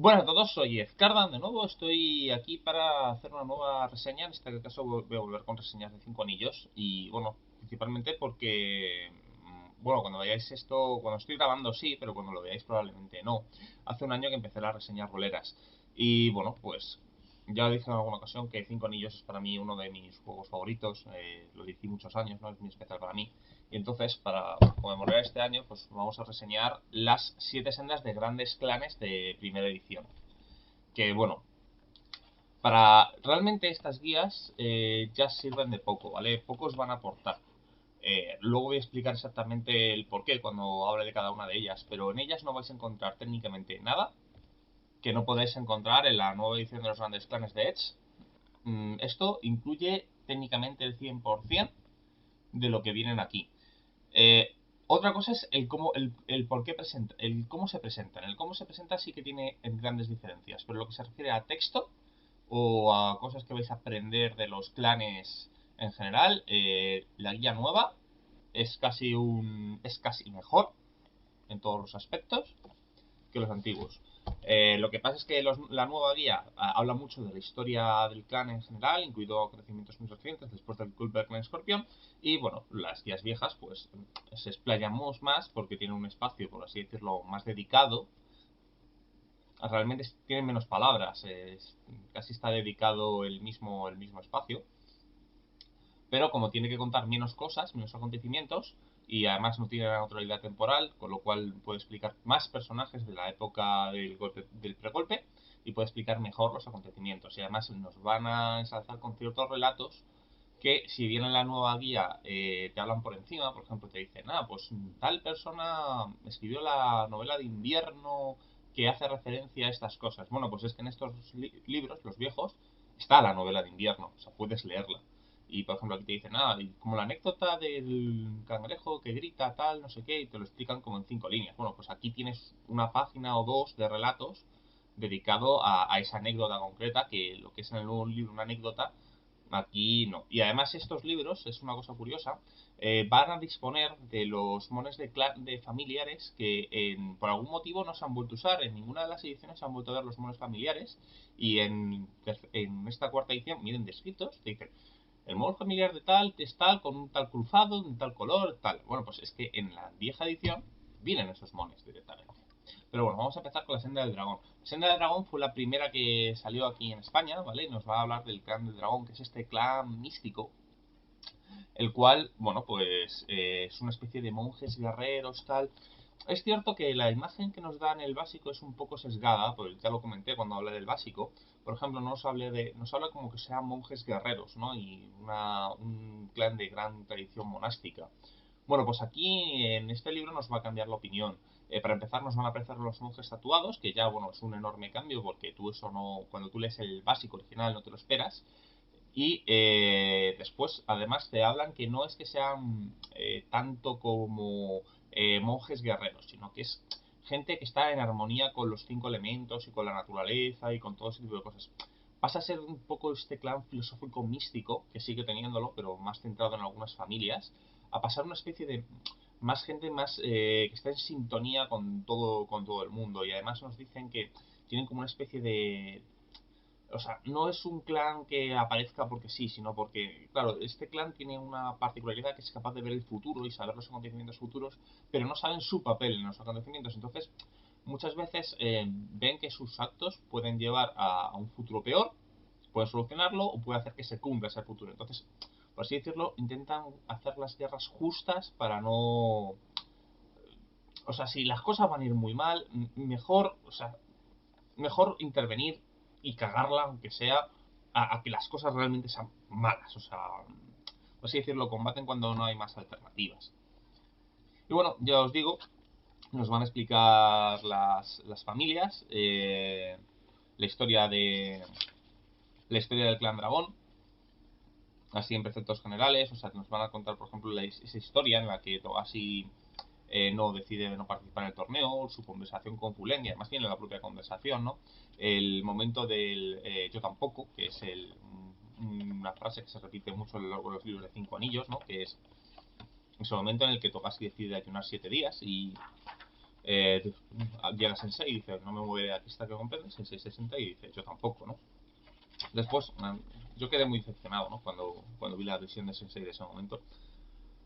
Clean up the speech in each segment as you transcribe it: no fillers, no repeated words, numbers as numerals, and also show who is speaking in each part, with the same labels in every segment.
Speaker 1: Buenas a todos, soy Ezcardan de nuevo, estoy aquí para hacer una nueva reseña, en este caso voy a volver con reseñas de 5 anillos y bueno, principalmente porque, bueno, cuando veáis esto, cuando estoy grabando sí, pero cuando lo veáis probablemente no. Hace un año que empecé las reseñas roleras y bueno, pues ya dije en alguna ocasión que 5 anillos es para mí uno de mis juegos favoritos, lo dije muchos años, ¿no? Es muy especial para mí. Y entonces, para conmemorar este año, pues vamos a reseñar las 7 sendas de grandes clanes de primera edición. Que bueno, para realmente estas guías ya sirven de poco, ¿vale? Pocos van a aportar. Luego voy a explicar exactamente el porqué cuando hable de cada una de ellas, pero en ellas no vais a encontrar técnicamente nada que no podáis encontrar en la nueva edición de los grandes clanes de Edge. Esto incluye técnicamente el 100% de lo que vienen aquí. Eh, Otra cosa es el por qué presenta, el cómo se presentan. El cómo se presenta sí que tiene grandes diferencias, pero lo que se refiere a texto o a cosas que vais a aprender de los clanes en general, la guía nueva es casi mejor en todos los aspectos que los antiguos. Lo que pasa es que la nueva guía habla mucho de la historia del clan en general, incluido acontecimientos muy recientes después del Culper Clan Scorpion. Y bueno, las guías viejas pues se explayamos más porque tienen un espacio, por así decirlo, más dedicado. Realmente tienen menos palabras, casi está dedicado el mismo espacio. Pero como tiene que contar menos cosas, menos acontecimientos, y además no tiene la neutralidad temporal, con lo cual puede explicar más personajes de la época del pregolpe y puede explicar mejor los acontecimientos. Y además nos van a ensalzar con ciertos relatos que, si bien en la nueva guía te hablan por encima, por ejemplo, te dicen, pues tal persona escribió la novela de invierno que hace referencia a estas cosas. Bueno, pues es que en estos libros, los viejos, está la novela de invierno, o sea, puedes leerla. Y por ejemplo aquí te dicen, como la anécdota del cangrejo que grita tal, no sé qué, y te lo explican como en 5 líneas. Bueno, pues aquí tienes una página o dos de relatos dedicado a esa anécdota concreta, que lo que es en el nuevo libro una anécdota, aquí no. Y además estos libros, es una cosa curiosa, van a disponer de los mones de familiares que por algún motivo no se han vuelto a usar. En ninguna de las ediciones se han vuelto a ver los mones familiares. Y en esta cuarta edición vienen descritos, te dicen, el mon familiar de tal es tal, con un tal cruzado, de un tal color, tal. Bueno, pues es que en la vieja edición vienen esos mones directamente. Pero bueno, vamos a empezar con la Senda del Dragón. La Senda del Dragón fue la primera que salió aquí en España, ¿vale? Y nos va a hablar del clan del dragón, que es este clan místico, el cual, bueno, pues es una especie de monjes guerreros, tal. Es cierto que la imagen que nos da en el básico es un poco sesgada, pues ya lo comenté cuando hablé del básico. Por ejemplo, nos habla como que sean monjes guerreros, ¿no? Y un clan de gran tradición monástica. Bueno, pues aquí en este libro nos va a cambiar la opinión. Para empezar, nos van a aparecer los monjes tatuados, que ya, bueno, es un enorme cambio porque tú eso no, cuando tú lees el básico original no te lo esperas. Y después, además, te hablan que no es que sean tanto como monjes guerreros, sino que es gente que está en armonía con los 5 elementos y con la naturaleza y con todo ese tipo de cosas. Pasa a ser un poco este clan filosófico místico, que sigue teniéndolo, pero más centrado en algunas familias, a pasar una especie de más gente más que está en sintonía con todo el mundo. Y además nos dicen que tienen como una especie de, o sea, no es un clan que aparezca porque sí, sino porque, claro, este clan tiene una particularidad, que es capaz de ver el futuro y saber los acontecimientos futuros, pero no saben su papel en los acontecimientos. Entonces, muchas veces ven que sus actos pueden llevar a un futuro peor, pueden solucionarlo o puede hacer que se cumpla ese futuro. Entonces, por así decirlo, intentan hacer las guerras justas para no... O sea, si las cosas van a ir muy mal, mejor, o sea, mejor intervenir y cagarla, aunque sea, a que las cosas realmente sean malas. O sea, por así decirlo, combaten cuando no hay más alternativas. Y bueno, ya os digo, nos van a explicar las familias, la historia la historia del clan dragón, así en preceptos generales. O sea, nos van a contar, por ejemplo, esa historia en la que Togashi no decide no participar en el torneo, su conversación con Fulen, y además tiene la propia conversación, ¿no? El momento del yo tampoco, que es una frase que se repite mucho a lo largo de los libros de 5 anillos, ¿no? Que es ese momento en el que Togashi decide ayunar 7 días y Llega Sensei y dice, no me moveré aquí hasta que comprende. Sensei se sienta y dice, yo tampoco, ¿no? Después, yo quedé muy decepcionado, ¿no? Cuando vi la visión de Sensei de ese momento.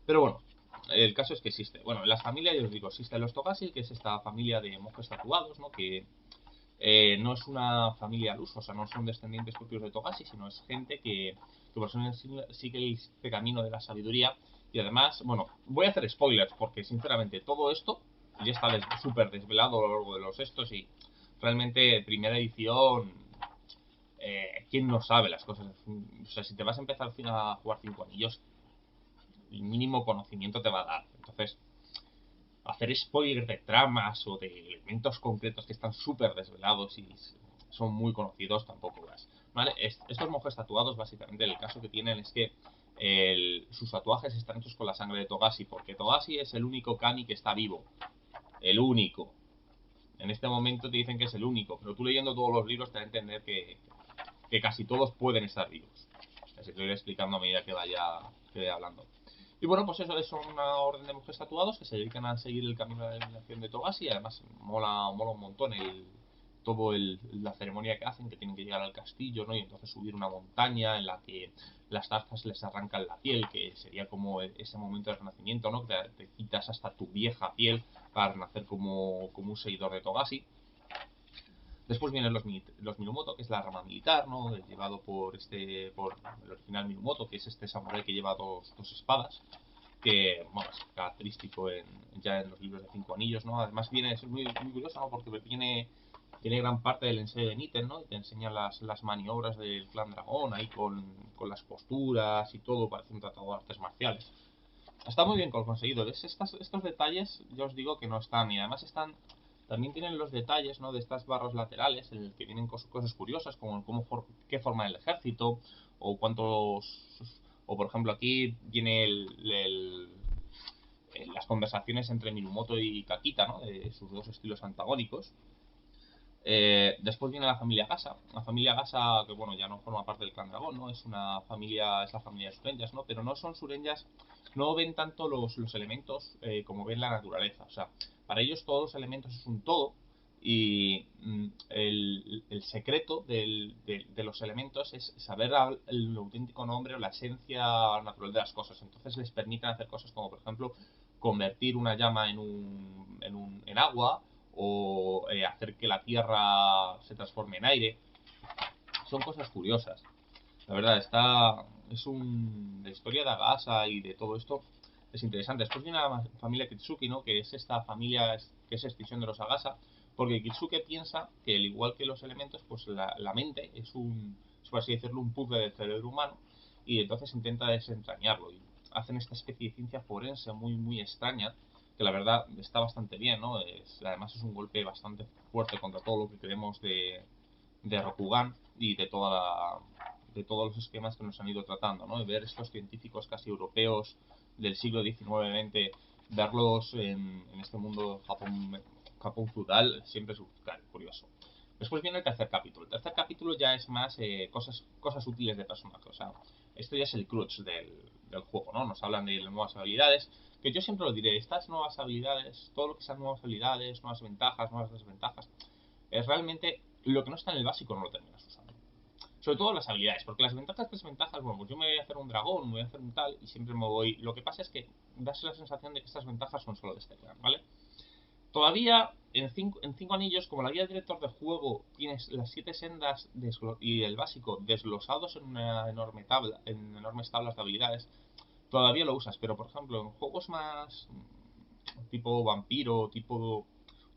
Speaker 1: Pero bueno, el caso es que existe. Bueno, en las familias, yo os digo, existen los Togashi, que es esta familia de monjes tatuados, ¿no? Que no es una familia al uso, o sea, no son descendientes propios de Togashi, sino es gente que por eso sigue este camino de la sabiduría. Y además, bueno, voy a hacer spoilers, porque sinceramente todo esto ya está súper desvelado a lo largo de los estos y realmente primera edición, ¿quién no sabe las cosas? O sea, si te vas a empezar al final a jugar 5 anillos, el mínimo conocimiento te va a dar. Entonces, hacer spoilers de tramas o de elementos concretos que están súper desvelados y son muy conocidos tampoco vas. ¿Vale? Estos monjes tatuados, básicamente, el caso que tienen es que sus tatuajes están hechos con la sangre de Togashi, porque Togashi es el único kami que está vivo. El único. En este momento te dicen que es el único, pero tú leyendo todos los libros te vas a entender que casi todos pueden estar vivos. Así te lo iré explicando a medida que vaya hablando. Y bueno, pues eso es una orden de monjes tatuados que se dedican a seguir el camino de la eliminación de Togashi. Y además mola un montón la ceremonia que hacen, que tienen que llegar al castillo, ¿no? Y entonces subir una montaña en la que las zarzas les arrancan la piel, que sería como ese momento de renacimiento, ¿no? Que te quitas hasta tu vieja piel para renacer como un seguidor de Togashi. Después vienen los Mirumoto, que es la rama militar, ¿no? Llevado por el original Mirumoto, que es este samurái que lleva dos espadas, que, bueno, es característico ya en los libros de 5 anillos, ¿no? Además es muy, muy curioso, ¿no? Porque tiene gran parte del ensayo de Niten, ¿no? Y te enseña las maniobras del clan dragón, ahí con las posturas y todo, parece un tratado de artes marciales. Está muy bien conseguido. Estos detalles, yo os digo que no están, y además también tienen los detalles, ¿no? De estas barras laterales en el que vienen cosas curiosas, como qué forma el ejército, o o por ejemplo aquí viene las conversaciones entre Mirumoto y Kakita, ¿no? De sus dos estilos antagónicos. Después viene la familia Gasa. La familia Gasa, que bueno, ya no forma parte del clan dragón, ¿no? Es la familia de sureñas, ¿no? Pero no son sureñas, no ven tanto los elementos como ven la naturaleza. O sea, para ellos todos los elementos es un todo y el secreto de los elementos es saber el auténtico nombre o la esencia natural de las cosas. Entonces les permiten hacer cosas como, por ejemplo, convertir una llama en agua o hacer que la tierra se transforme en aire. Son cosas curiosas. La verdad, la historia de Agasa y de todo esto es interesante. Después viene la familia Kitsuki, ¿no? Que es esta familia que es extinción de los Agasa, porque Kitsuki piensa que, al igual que los elementos, pues la mente es por así decirlo, un puzzle del cerebro humano, y entonces intenta desentrañarlo. Y hacen esta especie de ciencia forense muy, muy extraña, que la verdad está bastante bien, ¿no? Además es un golpe bastante fuerte contra todo lo que creemos de Rokugan y de todos los esquemas que nos han ido tratando, ¿no? Y ver estos científicos casi europeos del siglo XIX-XX, verlos en este mundo Japón feudal, siempre es curioso. Después viene el tercer capítulo. El tercer capítulo ya es más cosas útiles de personaje. O sea, esto ya es el crux del juego, ¿no? Nos hablan de las nuevas habilidades. Que yo siempre lo diré, estas nuevas habilidades, todo lo que sean nuevas habilidades, nuevas ventajas, nuevas desventajas, es realmente lo que no está en el básico, no lo terminas usando. Sobre todo las habilidades, porque las ventajas, desventajas, bueno, pues yo me voy a hacer un dragón, me voy a hacer un tal, y siempre me voy. Lo que pasa es que das la sensación de que estas ventajas son solo de este clan, ¿vale? Todavía en 5 anillos, como la guía del director de juego tienes las 7 sendas y el básico desglosados en una enorme tabla, en enormes tablas de habilidades, todavía lo usas. Pero por ejemplo, en juegos más tipo vampiro, tipo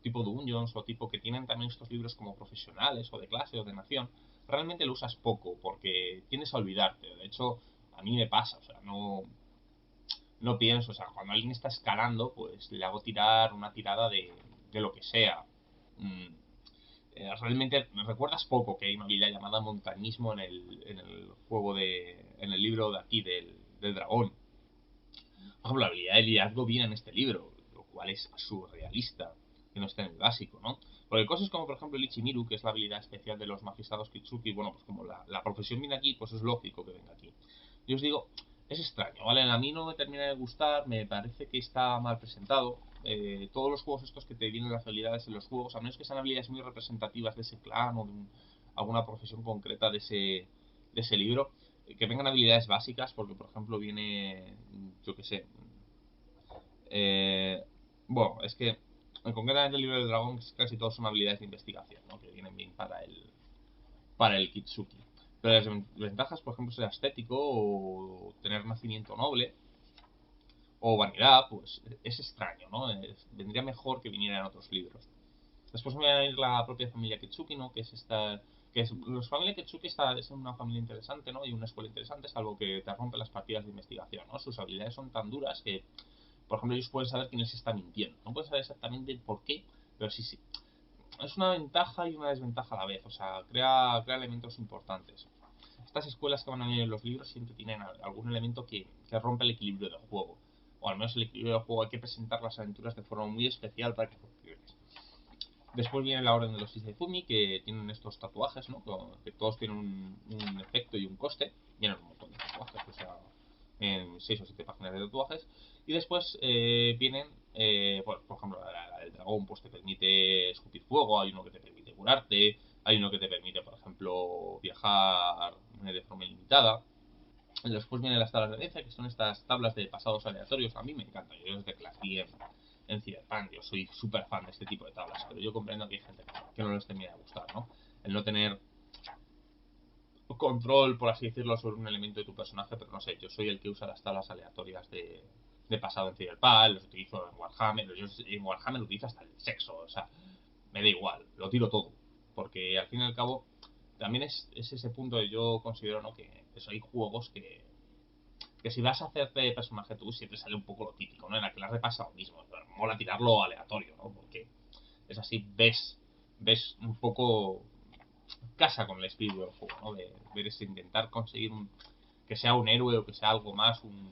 Speaker 1: Dungeons o tipo que tienen también estos libros como profesionales o de clase o de nación, realmente lo usas poco porque tienes a olvidarte. De hecho, a mí me pasa, o sea, no pienso, o sea, cuando alguien está escalando, pues le hago tirar una tirada de lo que sea. Mm, realmente me recuerdas poco que hay una habilidad llamada montañismo en el juego en el libro de aquí del dragón. Por ejemplo, la habilidad de liderazgo viene en este libro, lo cual es surrealista que no esté en el básico, ¿no? Porque cosas como, por ejemplo, el Ichimiru, que es la habilidad especial de los magistrados Kitsuki, bueno, pues como la profesión viene aquí, pues es lógico que venga aquí. Yo os digo, es extraño, ¿vale? A mí no me termina de gustar, me parece que está mal presentado. todos los juegos estos que te vienen las habilidades en los juegos, a menos que sean habilidades muy representativas de ese clan o de alguna profesión concreta de ese libro, que vengan habilidades básicas, porque por ejemplo viene, yo que sé, bueno, es que en concretamente el libro del dragón casi todos son habilidades de investigación, ¿no? Que vienen bien para el Kitsuki. Pero las ventajas, por ejemplo, ser estético o tener nacimiento noble o vanidad, pues es extraño, ¿no? Vendría mejor que viniera en otros libros. Después me va a ir la propia familia Kitsuki, ¿no? Que es esta... Los familia Kitsuki es una familia interesante, ¿no? Y una escuela interesante, salvo que te rompe las partidas de investigación, ¿no? Sus habilidades son tan duras que, por ejemplo, ellos pueden saber quién les está mintiendo. No pueden saber exactamente por qué, pero sí. Es una ventaja y una desventaja a la vez, o sea, crea elementos importantes. Estas escuelas que van a venir en los libros siempre tienen algún elemento que rompe el equilibrio del juego. O al menos el equilibrio del juego hay que presentar las aventuras de forma muy especial para que funciones. Después viene la Orden de los Izefumi, que tienen estos tatuajes, ¿no? Que todos tienen un efecto y un coste. Vienen un montón de tatuajes, o sea, en 6 o 7 páginas de tatuajes. Y después vienen, bueno, por ejemplo, el dragón pues te permite escupir fuego, hay uno que te permite curarte, hay uno que te permite, por ejemplo, viajar de forma ilimitada. Después vienen las tablas de herencia, que son estas tablas de pasados aleatorios. A mí me encantan, yo desde que las vi en Cyberpunk, yo soy súper fan de este tipo de tablas, pero yo comprendo que hay gente que no les termina de gustar, ¿no? El no tener control, por así decirlo, sobre un elemento de tu personaje, pero no sé, yo soy el que usa las tablas aleatorias de pasado en Cyberpunk, los utilizo en Warhammer, yo en Warhammer lo utilizo hasta el sexo, o sea, me da igual, lo tiro todo, porque al fin y al cabo también es ese punto de yo considero, ¿no? Que eso, hay juegos que si vas a hacerte personaje tú siempre sale un poco lo típico, ¿no? En la que la repasa lo mismo, pero mola tirarlo aleatorio, ¿no? Porque es así, ves un poco casa con el espíritu del juego, ¿no? De ver es intentar conseguir que sea un héroe o que sea algo más, un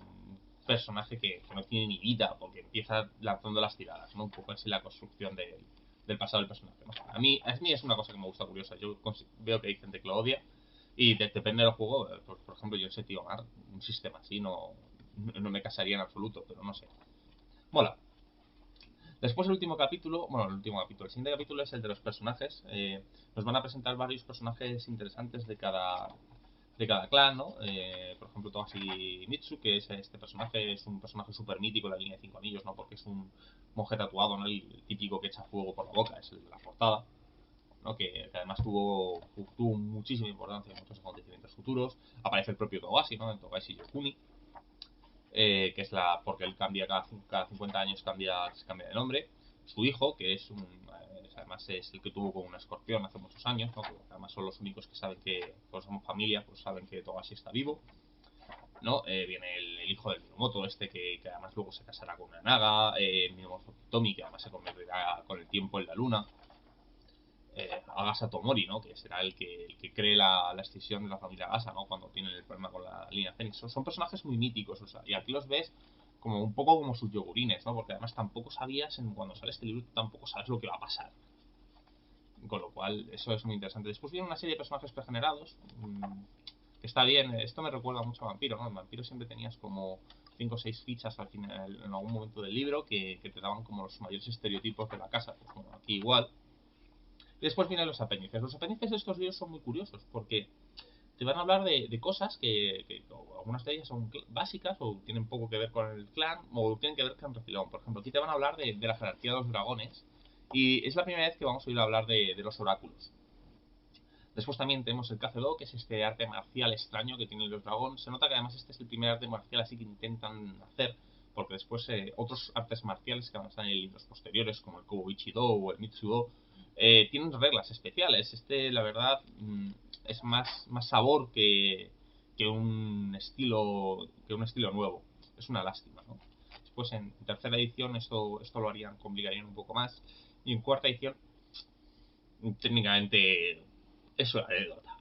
Speaker 1: personaje que no tiene ni vida, porque empieza lanzando las tiradas, ¿no? Un poco así la construcción del pasado del personaje, ¿no? A mí es una cosa que me gusta curiosa. Yo veo que hay gente que lo odia y depende del juego. Por ejemplo, yo en Setio Omar, un sistema así no me casaría en absoluto, pero no sé. Mola. Después el siguiente capítulo es el de los personajes. Nos van a presentar varios personajes interesantes de cada clan, ¿no? Por ejemplo, Togashi Mitsu, que es este personaje, es un personaje súper mítico en la línea de 5 anillos, ¿no? Porque es un monje tatuado, ¿no? El típico que echa fuego por la boca, es el de la portada, ¿no? Que además tuvo muchísima importancia en muchos acontecimientos futuros. Aparece el propio Togashi, ¿no? En Togashi Yokuni, que es porque él cambia cada 50 años, se cambia de nombre. Su hijo, que además es el que tuvo con una escorpión hace muchos años, ¿no? Que además son los únicos que saben que, pues somos familia, pues saben que Togashi está vivo, ¿no? Viene el hijo del Minamoto, que además luego se casará con una Naga, Minamoto Tomi, que además se convertirá con el tiempo en la luna, Agasa Tomori, ¿no? Que será el que cree la escisión de la familia Agasa, ¿no? Cuando tienen el problema con la línea Fénix. Son personajes muy míticos, o sea, y aquí los ves como un poco como sus yogurines, ¿no? Porque además tampoco sabías, cuando sale este libro, tampoco sabes lo que va a pasar. Con lo cual, eso es muy interesante. Después viene una serie de personajes pregenerados, que está bien. Esto me recuerda mucho a Vampiro, ¿no? En Vampiro siempre tenías como 5 o 6 fichas al final, en algún momento del libro, que te daban como los mayores estereotipos de la casa. Pues bueno, aquí igual. Y después vienen los apéndices. Los apéndices de estos libros son muy curiosos porque te van a hablar de cosas que algunas de ellas son básicas o tienen poco que ver con el clan o tienen que ver con refilón. Por ejemplo, aquí te van a hablar de la jerarquía de los dragones y es la primera vez que vamos a oír hablar de los oráculos. Después también tenemos el Kacedo, que es este arte marcial extraño que tienen los dragones. Se nota que además este es el primer arte marcial así que intentan hacer, porque después otros artes marciales que van a estar en libros posteriores, como el Kobuichi-Do o el Mitsu-Do, tienen reglas especiales. La verdad, es más sabor que un estilo nuevo. Es una lástima, ¿no? Después en tercera edición esto lo complicarían un poco más. Y en cuarta edición, técnicamente, es una anécdota.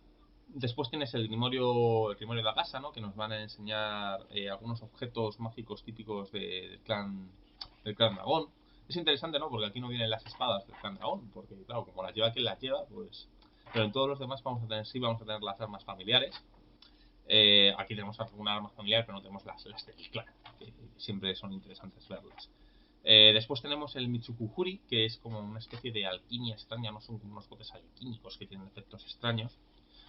Speaker 1: Después tienes el Grimorio de la Casa, ¿no? Que nos van a enseñar algunos objetos mágicos típicos del clan Dragón. Es interesante, ¿no? Porque aquí no vienen las espadas del clan Dragón, porque claro, como las lleva quien las lleva, pues... Pero en todos los demás vamos a tener las armas familiares. Aquí tenemos alguna arma familiar, pero no tenemos las del clan, que siempre son interesantes verlas. Después tenemos el Mitsukuhuri, que es como una especie de alquimia extraña, no son como unos botes alquímicos que tienen efectos extraños.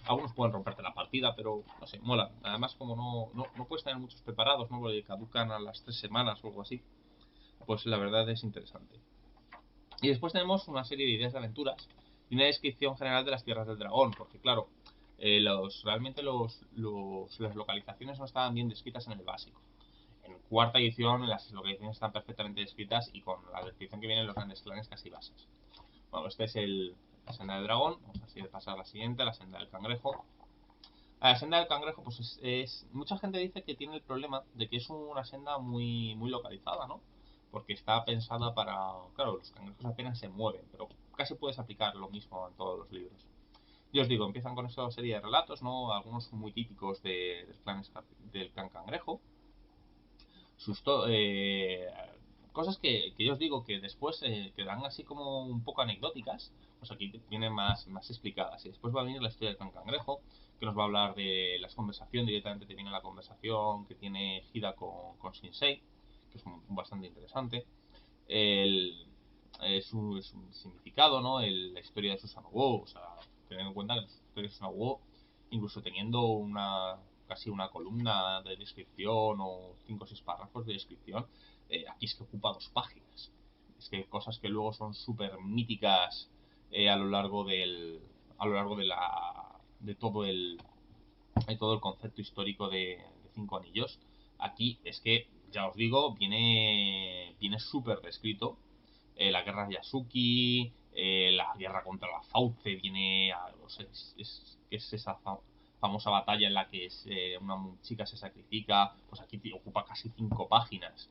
Speaker 1: Algunos pueden romperte la partida, pero no sé, mola. Además, como no puedes tener muchos preparados, ¿no? Porque caducan a las 3 semanas o algo así, pues la verdad es interesante. Y después tenemos una serie de ideas de aventuras y una descripción general de las tierras del dragón, porque claro, realmente las localizaciones no estaban bien descritas en el básico. En cuarta edición las localizaciones están perfectamente descritas y con la descripción que viene en los grandes clanes casi bases. Bueno, este es la senda del dragón. Vamos así de pasar a la siguiente, la senda del cangrejo. La senda del cangrejo, pues mucha gente dice que tiene el problema de que es una senda muy localizada, ¿no? Porque está pensada para... Claro, los cangrejos apenas se mueven, pero casi puedes aplicar lo mismo en todos los libros. Yo os digo, empiezan con esta serie de relatos, ¿no? Algunos muy típicos del clan cangrejo. Susto, cosas que yo os digo que después quedan así como un poco anecdóticas, pues aquí vienen más explicadas. Y después va a venir la historia del can cangrejo, que nos va a hablar de las conversaciones, directamente te viene la conversación que tiene Hida con Shinsei, que es bastante interesante. El, es un significado, ¿no? La historia de Susanoo, o sea, tener en cuenta que la historia de Susanoo, incluso teniendo casi una columna de descripción o 5 o 6 párrafos de descripción, aquí es que ocupa 2 páginas. Es que cosas que luego son súper míticas a lo largo a lo largo de todo el concepto histórico de Cinco Anillos. Aquí es que, ya os digo, viene súper descrito. La guerra de Yasuki, la guerra contra la Fauce, o sea, es esa famosa batalla en la que una chica se sacrifica, pues aquí ocupa casi 5 páginas.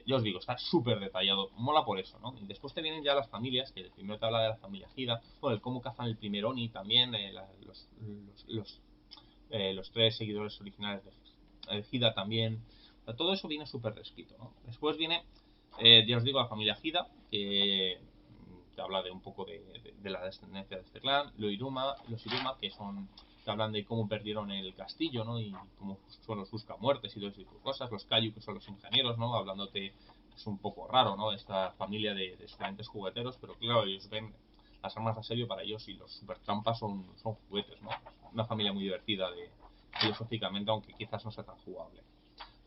Speaker 1: Yo os digo, está súper detallado, mola por eso, ¿no? Y después te vienen ya las familias, que primero te habla de la familia Hida, bueno, el cómo cazan el primer Oni también, los 3 seguidores originales de Hida también. O sea, todo eso viene súper descrito, ¿no? Después viene, ya os digo, la familia Hida, que te habla de un poco de la descendencia de este clan. Los Iruma, que hablan de cómo perdieron el castillo, ¿no? Y cómo son los buscamuertes y todo ese tipo de cosas. Los Kayu, que son los ingenieros, ¿no? Hablándote, es un poco raro, ¿no? Esta familia de estudiantes jugueteros, pero claro, ellos ven las armas a serio para ellos y los super trampas son juguetes, ¿no? Una familia muy divertida filosóficamente, aunque quizás no sea tan jugable.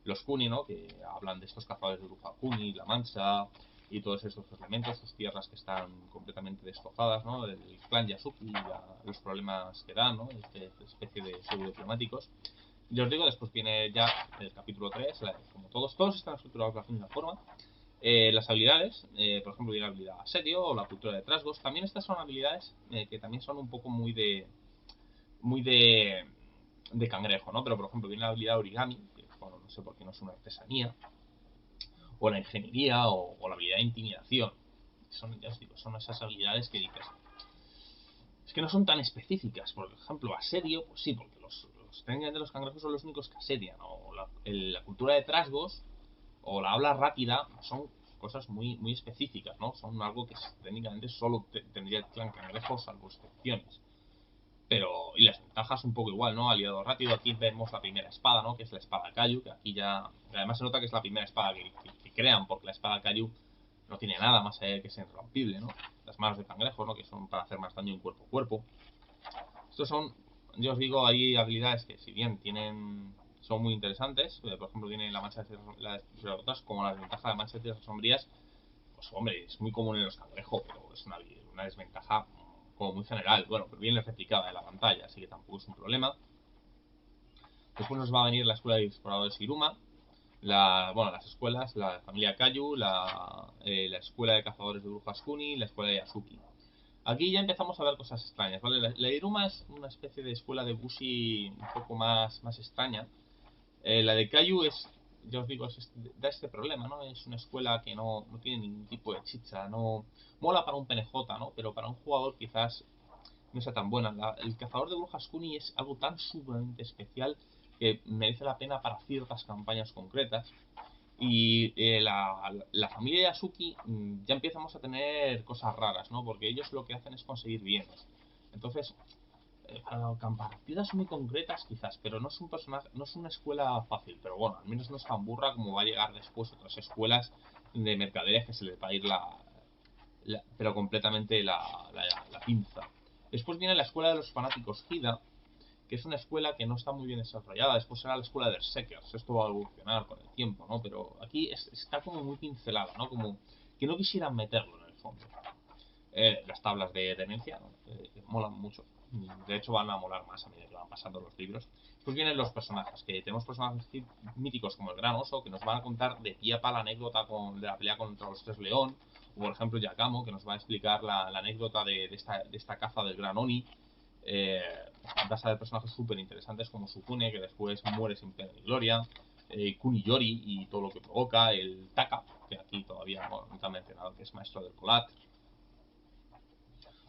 Speaker 1: Los Kuni, ¿no? Que hablan de estos cazadores de bruja Kuni, la Mancha y todos estos elementos, sus tierras que están completamente despojadas, ¿no? El clan Yasuki, los problemas que dan, ¿no? Esta especie de pseudo-diplomáticos. Y os digo, después viene ya el capítulo 3, como todos están estructurados de la misma forma. Las habilidades, por ejemplo, viene la habilidad asedio o la cultura de trasgos. También estas son habilidades que también son un poco muy de cangrejo, ¿no? Pero por ejemplo, viene la habilidad origami, que bueno, no sé por qué no es una artesanía, o la ingeniería, o la habilidad de intimidación. Ya os digo, son esas habilidades que dices, es que no son tan específicas. Por ejemplo, asedio, pues sí, porque técnicamente los cangrejos son los únicos que asedian. O la cultura de trasgos, o la habla rápida, son cosas muy específicas, ¿no? Son algo que técnicamente solo tendría el clan cangrejo, salvo excepciones. Pero, y las ventajas un poco igual, ¿no? Aliado rápido, aquí vemos la primera espada, ¿no? Que es la espada Kayu, que aquí ya... Además se nota que es la primera espada que crean, porque la espada Kayu no tiene nada más allá de que es irrompible, ¿no? Las manos de cangrejo, ¿no? Que son para hacer más daño en cuerpo a cuerpo. Estos son, yo os digo, hay habilidades que si bien son muy interesantes, por ejemplo tiene la mancha de las como la desventaja de la mancha de tierras sombrías, pues hombre, es muy común en los cangrejos, pero es una desventaja como muy general. Bueno, pero bien replicada en la pantalla, así que tampoco es un problema. Después nos va a venir la escuela de exploradores Iruma, las escuelas, la familia Kayu, la escuela de cazadores de brujas Kuni, la escuela de Yasuki. Aquí ya empezamos a ver cosas extrañas, ¿vale? La Iruma es una especie de escuela de Bushi un poco más extraña. La de Kayu ya os digo, da este problema, ¿no? Es una escuela que no tiene ningún tipo de chicha, no mola para un PNJ, ¿no? Pero para un jugador quizás no sea tan buena. El cazador de brujas Kuni es algo tan sumamente especial que merece la pena para ciertas campañas concretas. Y la familia Yasuki ya empezamos a tener cosas raras, ¿no? Porque ellos lo que hacen es conseguir bienes. Entonces, partidas muy concretas quizás, pero no es un personaje, no es una escuela fácil, pero bueno, al menos no es tan burra como va a llegar después otras escuelas de mercaderes que se les va a ir pero completamente la pinza. Después viene la escuela de los fanáticos Hida, que es una escuela que no está muy bien desarrollada. Después será la escuela de Berserkers. Esto va a evolucionar con el tiempo, ¿no? Pero aquí está como muy pincelada, ¿no? Como que no quisieran meterlo en el fondo. Las tablas de demencia, ¿no? Molan mucho. De hecho, van a molar más a medida que van pasando los libros. Pues vienen los personajes, que tenemos personajes míticos como el Gran Oso, que nos van a contar de pie a pa la anécdota de la pelea contra los tres león. O por ejemplo, Yakamo, que nos va a explicar la anécdota de esta caza del Gran Oni. Vas a ver personajes súper interesantes como Sukune, que después muere sin pena ni gloria. Kuniyori y todo lo que provoca. El Taka, que aquí todavía no te han mencionado, que es maestro del Kolat.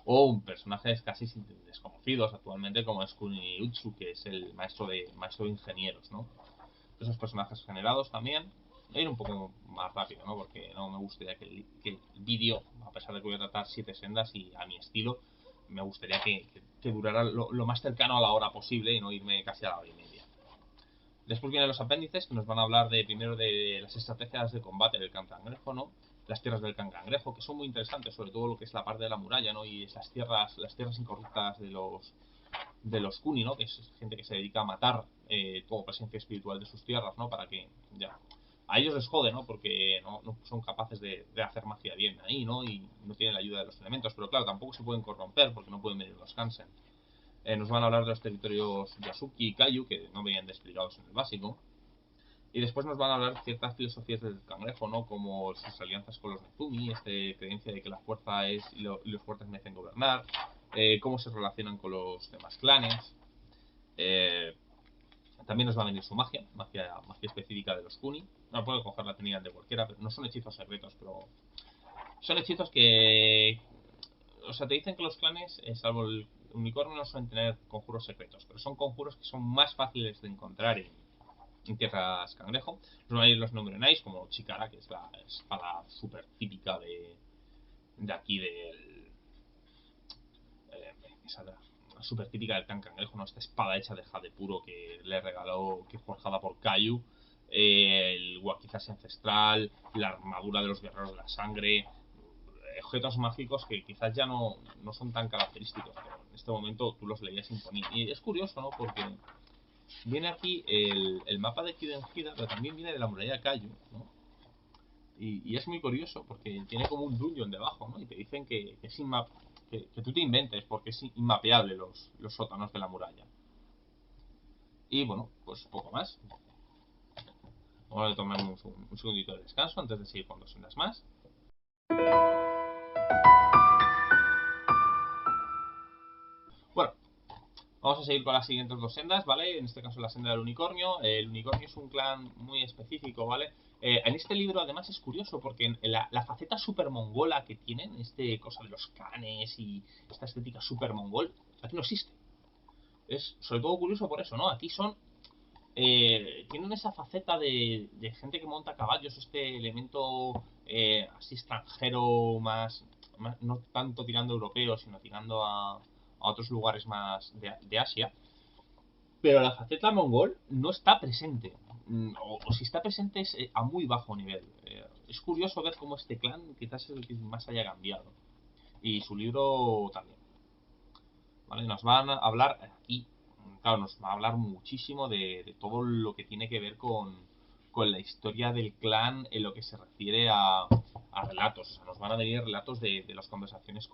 Speaker 1: O un personajes casi desconocidos actualmente como es Kuniutsu, que es el maestro de ingenieros, ¿no? Esos personajes generados también. Voy a ir un poco más rápido, ¿no? Porque no me gustaría que el vídeo, a pesar de que voy a tratar 7 sendas y a mi estilo, me gustaría que durara lo más cercano a la hora posible y no irme casi a la hora y media. Después vienen los apéndices, que nos van a hablar primero de las estrategias de combate del Can Cangrejo, ¿no? Las tierras del Can Cangrejo, que son muy interesantes, sobre todo lo que es la parte de la muralla, ¿no? Y esas las tierras incorruptas de los Kuni, ¿no? Que es gente que se dedica a matar toda presencia espiritual de sus tierras, ¿no? Para que, ya, a ellos les jode, ¿no? Porque no son capaces de hacer magia bien ahí, ¿no? Y no tienen la ayuda de los elementos, pero claro, tampoco se pueden corromper porque no pueden venir los Kansen. Nos van a hablar de los territorios Yasuki y Kaiju, que no venían explicados en el básico. Y después nos van a hablar ciertas filosofías del cangrejo, ¿no? Como sus alianzas con los Nezumi, creencia de que la fuerza es y los fuertes merecen gobernar, cómo se relacionan con los demás clanes. Eh, También nos va a venir su magia específica de los Kuni. No puedo coger la técnica de cualquiera, pero no son hechizos secretos, pero son hechizos que, o sea, te dicen que los clanes, salvo el unicornio, no suelen tener conjuros secretos, pero son conjuros que son más fáciles de encontrar en tierras cangrejo. Nos van a ir los nombrenais, como Chikara, que es la espada súper típica de aquí del. Esa súper típica del Can Cangrejo, ¿no? Esta espada hecha de jade puro que le regaló, que es forjada por Kaiju. El Wakizashi ancestral, la armadura de los guerreros de la sangre, objetos mágicos que quizás ya no son tan característicos, pero en este momento tú los leías sin poner. Y es curioso, ¿no? Porque viene aquí el mapa de Kiden Hida, pero también viene de la muralla Kaiju, ¿no? Y es muy curioso porque tiene como un dungeon debajo, ¿no? Y te dicen que es que tú te inventes porque es inmapeable los sótanos de la muralla. Y bueno, pues poco más. Vamos a tomar un segundito de descanso antes de seguir con 2 sendas más. Bueno, vamos a seguir con las siguientes 2 sendas, ¿vale? En este caso la senda del unicornio. El unicornio es un clan muy específico, ¿vale? En este libro además es curioso porque en la faceta super mongola que tienen, cosa de los canes y esta estética super mongol, aquí no existe. Es sobre todo curioso por eso, ¿no? Aquí tienen esa faceta de gente que monta caballos, este elemento así extranjero, no tanto tirando europeo, sino tirando a otros lugares más de Asia. Pero la faceta mongol no está presente. O si está presente es a muy bajo nivel. Es curioso ver cómo este clan quizás es el que más haya cambiado. Y su libro también. ¿Vale? Nos van a hablar aquí, claro, nos va a hablar muchísimo de todo lo que tiene que ver con la historia del clan en lo que se refiere a relatos. O sea, nos van a venir relatos de las conversaciones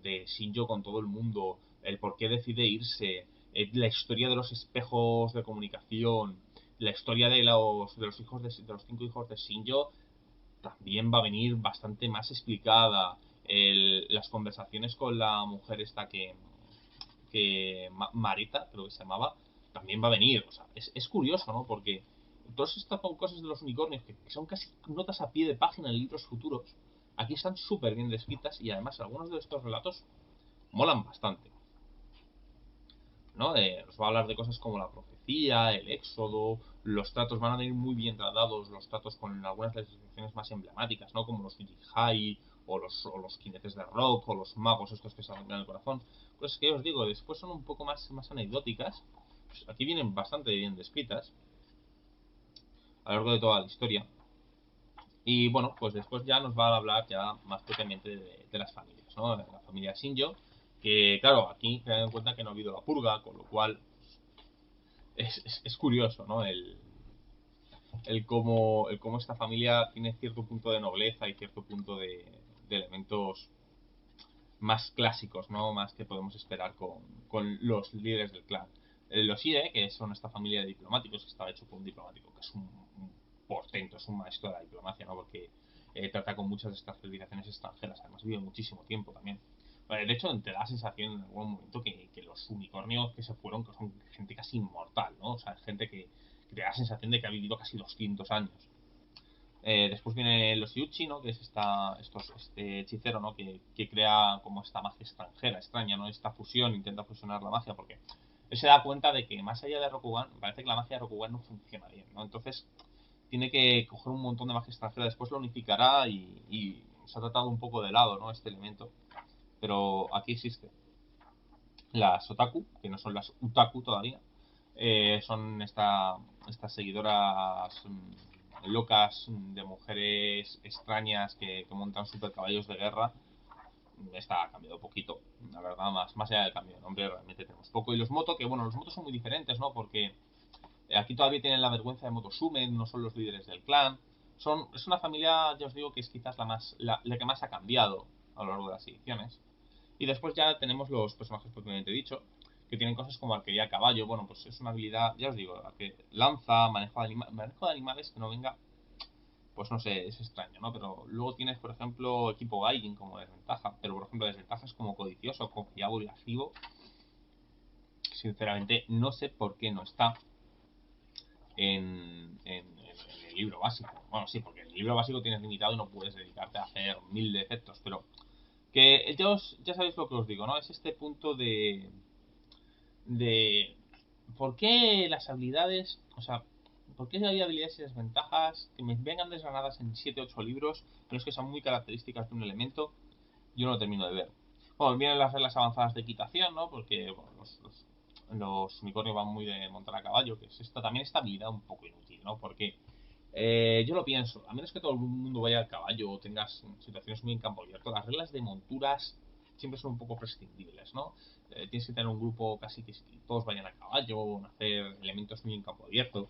Speaker 1: de Shinjo con todo el mundo, el por qué decide irse, la historia de los espejos de comunicación, la historia de los 5 hijos de Shinjo también va a venir bastante más explicada. Las conversaciones con la mujer esta Marita, creo que se llamaba, también va a venir. O sea, es curioso, ¿no? Porque todas estas cosas de los unicornios, que son casi notas a pie de página en libros futuros, aquí están súper bien descritas y además algunos de estos relatos molan bastante. ¿No? Nos va a hablar de cosas como la profecía, el éxodo, los tratos van a venir muy bien tratados, los tratos con algunas de las descripciones más emblemáticas, ¿no? Como los Jihai, o los jinetes de rock, o los magos estos que salen en el corazón. Pues que os digo, después son un poco más anecdóticas. Pues aquí vienen bastante bien descritas a lo largo de toda la historia. Y bueno, pues después ya nos va a hablar ya más propiamente de las familias, ¿no? La familia Shinjo, que claro, aquí tened en cuenta que no ha habido la purga, con lo cual es curioso, ¿no? El cómo esta familia tiene cierto punto de nobleza y cierto punto de elementos más clásicos, ¿no? Más que podemos esperar con los líderes del clan. Los Ide, que son esta familia de diplomáticos, que estaba hecho por un diplomático, que es un portento, es un maestro de la diplomacia, ¿no? Porque trata con muchas de estas civilizaciones extranjeras, además vive muchísimo tiempo también. De hecho, te da la sensación en algún momento que los unicornios que se fueron, que son gente casi inmortal, ¿no? O sea, gente que te da la sensación de que ha vivido casi 200 años. Después vienen los Yuchi, ¿no? Que es este hechicero, ¿no? Que crea como esta magia extranjera, extraña, ¿no? Esta fusión, intenta fusionar la magia porque él se da cuenta de que más allá de Rokugan, parece que la magia de Rokugan no funciona bien, ¿no? Entonces tiene que coger un montón de magia extranjera, después lo unificará y se ha tratado un poco de lado, ¿no? Este elemento. Pero aquí existe. Las Otaku, que no son las Utaku todavía, son estas seguidoras locas de mujeres extrañas que montan super caballos de guerra. Esta ha cambiado poquito, la verdad, más allá del cambio de nombre realmente tenemos poco. Y los Moto, que bueno, los Motos son muy diferentes, ¿no? Porque aquí todavía tienen la vergüenza de Motosumen, no son los líderes del clan. Es una familia, ya os digo, que es quizás la que más ha cambiado a lo largo de las ediciones. Y después ya tenemos los personajes propiamente dicho, que tienen cosas como arquería a caballo. Bueno, pues es una habilidad, ya os digo, la que lanza, manejo de animales que no venga, pues no sé, es extraño, ¿no? Pero luego tienes, por ejemplo, equipo Gaijin como desventaja, pero por ejemplo desventajas como codicioso, confiado y activo. Sinceramente, no sé por qué no está en el libro básico. Bueno, sí, porque en el libro básico tienes limitado y no puedes dedicarte a hacer 1000 de efectos, pero que ya sabéis lo que os digo, ¿no? Es este punto de por qué las habilidades, o sea, por qué hay habilidades y desventajas que me vengan desgranadas en 7 8 libros, pero es que son muy características de un elemento, yo no lo termino de ver. Bueno, vienen las reglas avanzadas de equitación, ¿no? Porque bueno, los unicornios van muy de montar a caballo, que es también esta habilidad un poco inútil, ¿no? Porque yo lo pienso, a menos que todo el mundo vaya al caballo o tengas situaciones muy en campo abierto, las reglas de monturas siempre son un poco prescindibles, ¿no? Tienes que tener un grupo casi que todos vayan a caballo, o hacer elementos muy en campo abierto.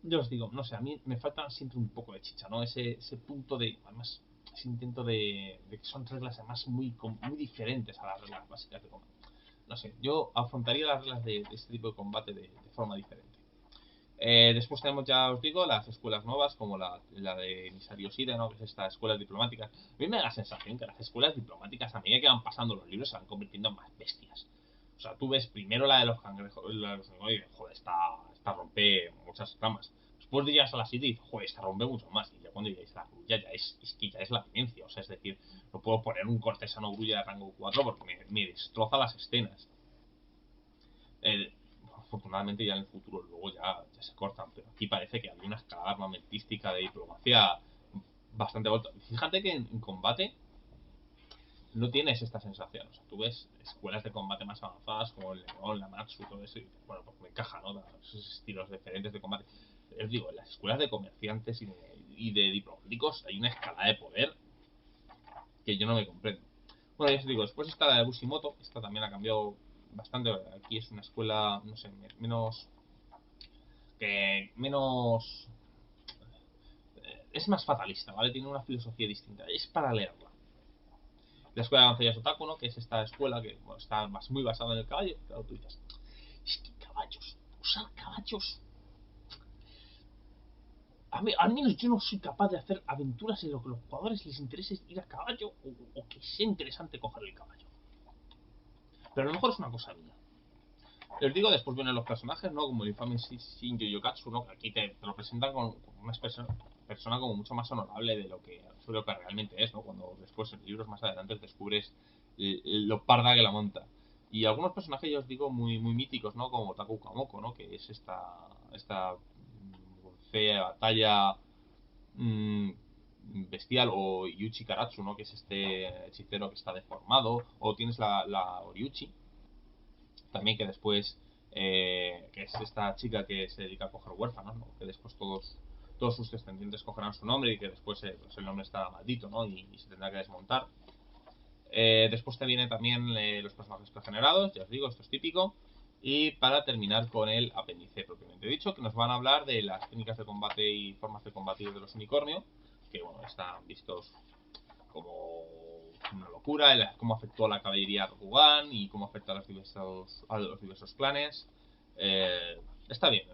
Speaker 1: Yo os digo, no sé, a mí me falta siempre un poco de chicha, ¿no? Ese punto de, además, ese intento de que son reglas además muy diferentes a las reglas básicas de combate. No sé, yo afrontaría las reglas de este tipo de combate de forma diferente. Después tenemos, ya os digo, las escuelas nuevas, como la de Misario Sida, ¿no? Que es esta escuela diplomática. A mí me da la sensación que las escuelas diplomáticas, a medida que van pasando los libros, se van convirtiendo en más bestias. O sea, tú ves primero la de los cangrejos, la de los y dices, joder, esta rompe muchas ramas. Después llegas a la Sida y dices, joder, esta rompe mucho más. Y ya cuando llegáis a la grulla, es que ya es la demencia. O sea, es decir, no puedo poner un cortesano grulla de rango 4 porque me destroza las escenas. Eh, Afortunadamente ya en el futuro luego ya se cortan, pero aquí parece que había una escalada armamentística de diplomacia bastante alta. Fíjate que en combate no tienes esta sensación, o sea, tú ves escuelas de combate más avanzadas como el León, la Matsu, todo eso, y dices, bueno, pues me encaja, ¿no? Esos estilos diferentes de combate. Pero os digo, en las escuelas de comerciantes y de diplomáticos hay una escalada de poder que yo no me comprendo. Bueno, ya os digo, después está la de Bushimoto, esta también ha cambiado bastante. Aquí es una escuela, no sé, menos es más fatalista, ¿vale? Tiene una filosofía distinta, es para leerla. La escuela de Avanzadas Otaku, ¿no? Que es esta escuela que bueno, está muy basada en el caballo. Claro, tú dices, es que caballos, usar caballos. Al menos yo no soy capaz de hacer aventuras en lo que a los jugadores les interese ir a caballo o que sea interesante coger el caballo. Pero a lo mejor es una cosa mía. Les digo, después vienen los personajes, ¿no? Como el infame Shinjo Yokatsu, ¿no? Que aquí te lo presentan con una persona como mucho más honorable de lo que realmente es, ¿no? Cuando después en libros más adelante descubres lo parda que la monta. Y algunos personajes, ya os digo, muy míticos, ¿no? Como Taku Kamoko, ¿no? Que es esta fea batalla mmm, bestial, o Yuchi Karatsu, ¿no? Que es este hechicero que está deformado. O tienes la Oriuchi, también que después que es esta chica que se dedica a coger huérfanos, ¿no? Que después todos todos sus descendientes cogerán su nombre y que después pues el nombre está maldito, ¿no? Y se tendrá que desmontar. Después te vienen también los personajes pregenerados, ya os digo, esto es típico. Y para terminar con el apéndice propiamente dicho, que nos van a hablar de las técnicas de combate y formas de combatir de los unicornios, que bueno, están vistos como una locura, cómo afectó a la caballería a Rogue One y cómo afecta a los diversos clanes. Está bien,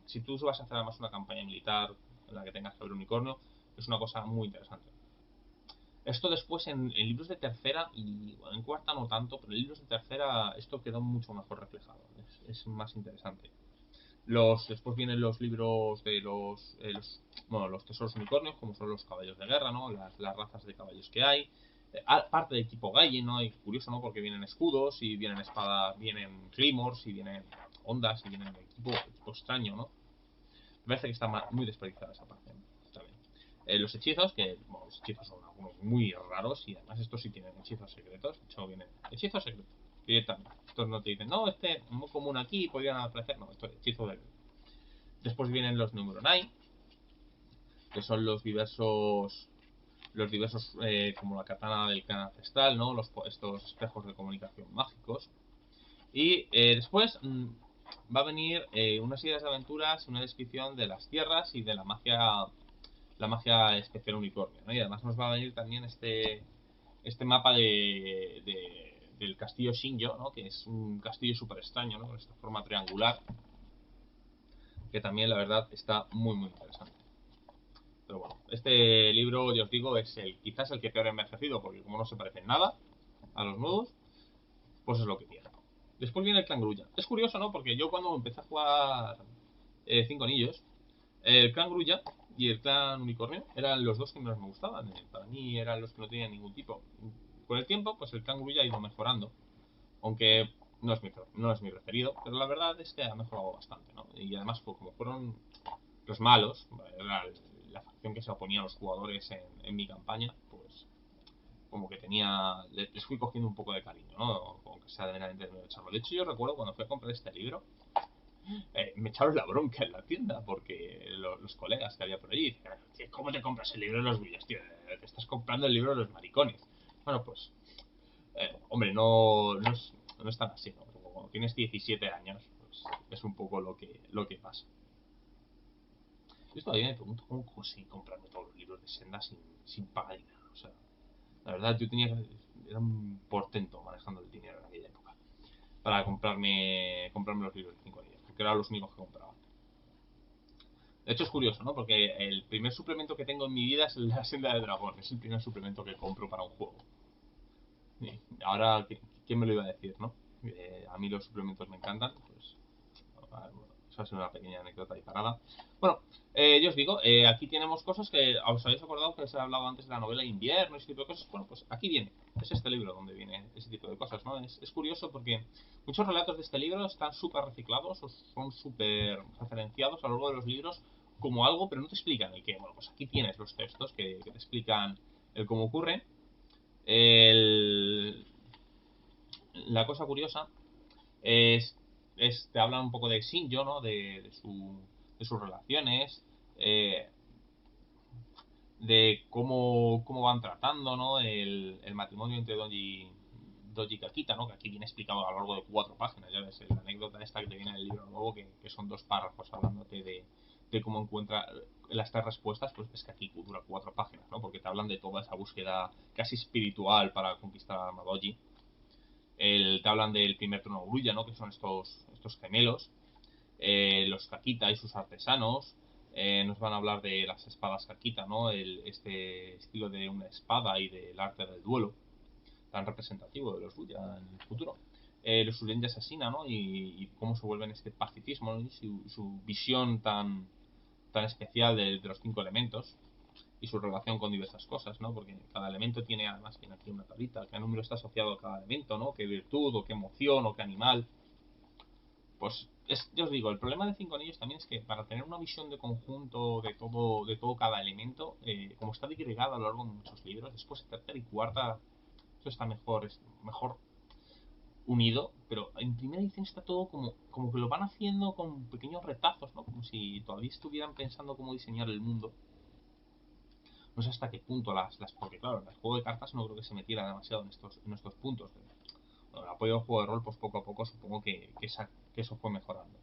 Speaker 1: si tú vas a hacer además una campaña militar en la que tengas que ver unicornio, es una cosa muy interesante. Esto después en libros de tercera, y bueno, en cuarta no tanto, pero en libros de tercera esto quedó mucho mejor reflejado, es más interesante. Después vienen los libros de los tesoros unicornios, como son los caballos de guerra, ¿no? Las razas de caballos que hay. Parte del tipo Galle, ¿no? Y curioso, ¿no? Porque vienen escudos, y vienen espadas, vienen claymores, y vienen ondas, y vienen equipo extraño, ¿no? Me parece que está muy desperdiciada esa parte, ¿no? Está bien. Los hechizos, que bueno, los hechizos son algunos muy raros, y además estos sí tienen hechizos secretos. De hecho, vienen hechizos secretos directamente. Estos no te dicen, no, este es muy común aquí, podrían aparecer. No, esto es hechizo de. Después vienen los Numeronai, que son los diversos como la katana del clan ancestral, ¿no? Estos espejos de comunicación mágicos. Y después va a venir unas ideas de aventuras, una descripción de las tierras y de la magia especial unicornio, ¿no? Y además nos va a venir también este mapa del castillo Shinjo, ¿no? Que es un castillo súper extraño, ¿no? Con esta forma triangular, que también la verdad está muy muy interesante. Pero bueno, este libro, ya os digo, es quizás el que peor ha envejecido, porque como no se parece en nada a los nuevos, pues es lo que tiene. Después viene el Clan Grulla. Es curioso, ¿no? Porque yo cuando empecé a jugar Cinco Anillos, el Clan Grulla y el Clan Unicornio eran los dos que menos me gustaban. Para mí eran los que no tenían ningún tipo. Con el tiempo, pues el Clan Grulla ha ido mejorando, aunque no es mi preferido, pero la verdad es que ha mejorado bastante, ¿no? Y además, como fueron los malos, era la facción que se oponía a los jugadores en mi campaña, pues como que les fui cogiendo un poco de cariño, ¿no? Aunque sea de manera de echarlo. De hecho, yo recuerdo cuando fui a comprar este libro, me echaron la bronca en la tienda porque los colegas que había por allí decían, ¿cómo te compras el libro de los villas, tío? Te estás comprando el libro de los maricones. Bueno, pues, hombre, no es tan así, ¿no? Como cuando tienes 17 años, pues es un poco lo que pasa. Yo todavía me pregunto cómo conseguí comprarme todos los libros de Senda sin pagar nada. O sea, la verdad, era un portento manejando el dinero en aquella época para comprarme los libros de 5 anillos, porque eran los únicos que compraba. De hecho, es curioso, ¿no? Porque el primer suplemento que tengo en mi vida es la Senda del Dragón. Es el primer suplemento que compro para un juego. Y ahora, ¿quién me lo iba a decir, no? A mí los suplementos me encantan, pues eso ha sido una pequeña anécdota disparada. Bueno, yo os digo, aquí tenemos cosas que os habéis acordado que os he hablado antes de la novela Invierno y ese tipo de cosas. Bueno, pues aquí viene. Es este libro donde viene ese tipo de cosas, ¿no? Es curioso porque muchos relatos de este libro están súper reciclados o son súper referenciados a lo largo de los libros como algo, pero no te explican el qué. Bueno, pues aquí tienes los textos que te explican el cómo ocurre. El, la cosa curiosa es, te hablan un poco de Shinjo, ¿no? De sus relaciones, eh, de cómo van tratando, ¿no? El matrimonio entre Doji y Kakita, ¿no? Que aquí viene explicado a lo largo de 4 páginas. Ya ves, la anécdota esta que te viene en el libro nuevo, que son 2 párrafos hablándote de cómo encuentra las 3 respuestas, pues es que aquí dura 4 páginas, ¿no? Porque te hablan de toda esa búsqueda casi espiritual para conquistar a Madoji. Te hablan del primer trono Grulla, ¿no? Que son estos gemelos. Los Kakita y sus artesanos. Nos van a hablar de las espadas Kakita, ¿no? Este estilo de una espada y del arte del duelo, tan representativo de los Grulla en el futuro. Los Uren de Asesina, ¿no? Y cómo se vuelven este pacifismo, ¿no? Y su visión tan especial de los 5 elementos y su relación con diversas cosas, ¿no? Porque cada elemento tiene, además, tiene aquí una tablita, qué número está asociado a cada elemento, ¿no? Qué virtud, o qué emoción, o qué animal. Pues, yo os digo, el problema de Cinco Anillos también es que para tener una visión de conjunto de todo cada elemento, como está digregado a lo largo de muchos libros, después tercera y cuarta, eso está mejor unido, pero en primera edición está todo como que lo van haciendo con pequeños retazos, ¿no? Como si todavía estuvieran pensando cómo diseñar el mundo. No sé hasta qué punto porque claro, el juego de cartas no creo que se metiera demasiado en estos puntos. Bueno, el apoyo al juego de rol, pues poco a poco supongo que eso fue mejorando.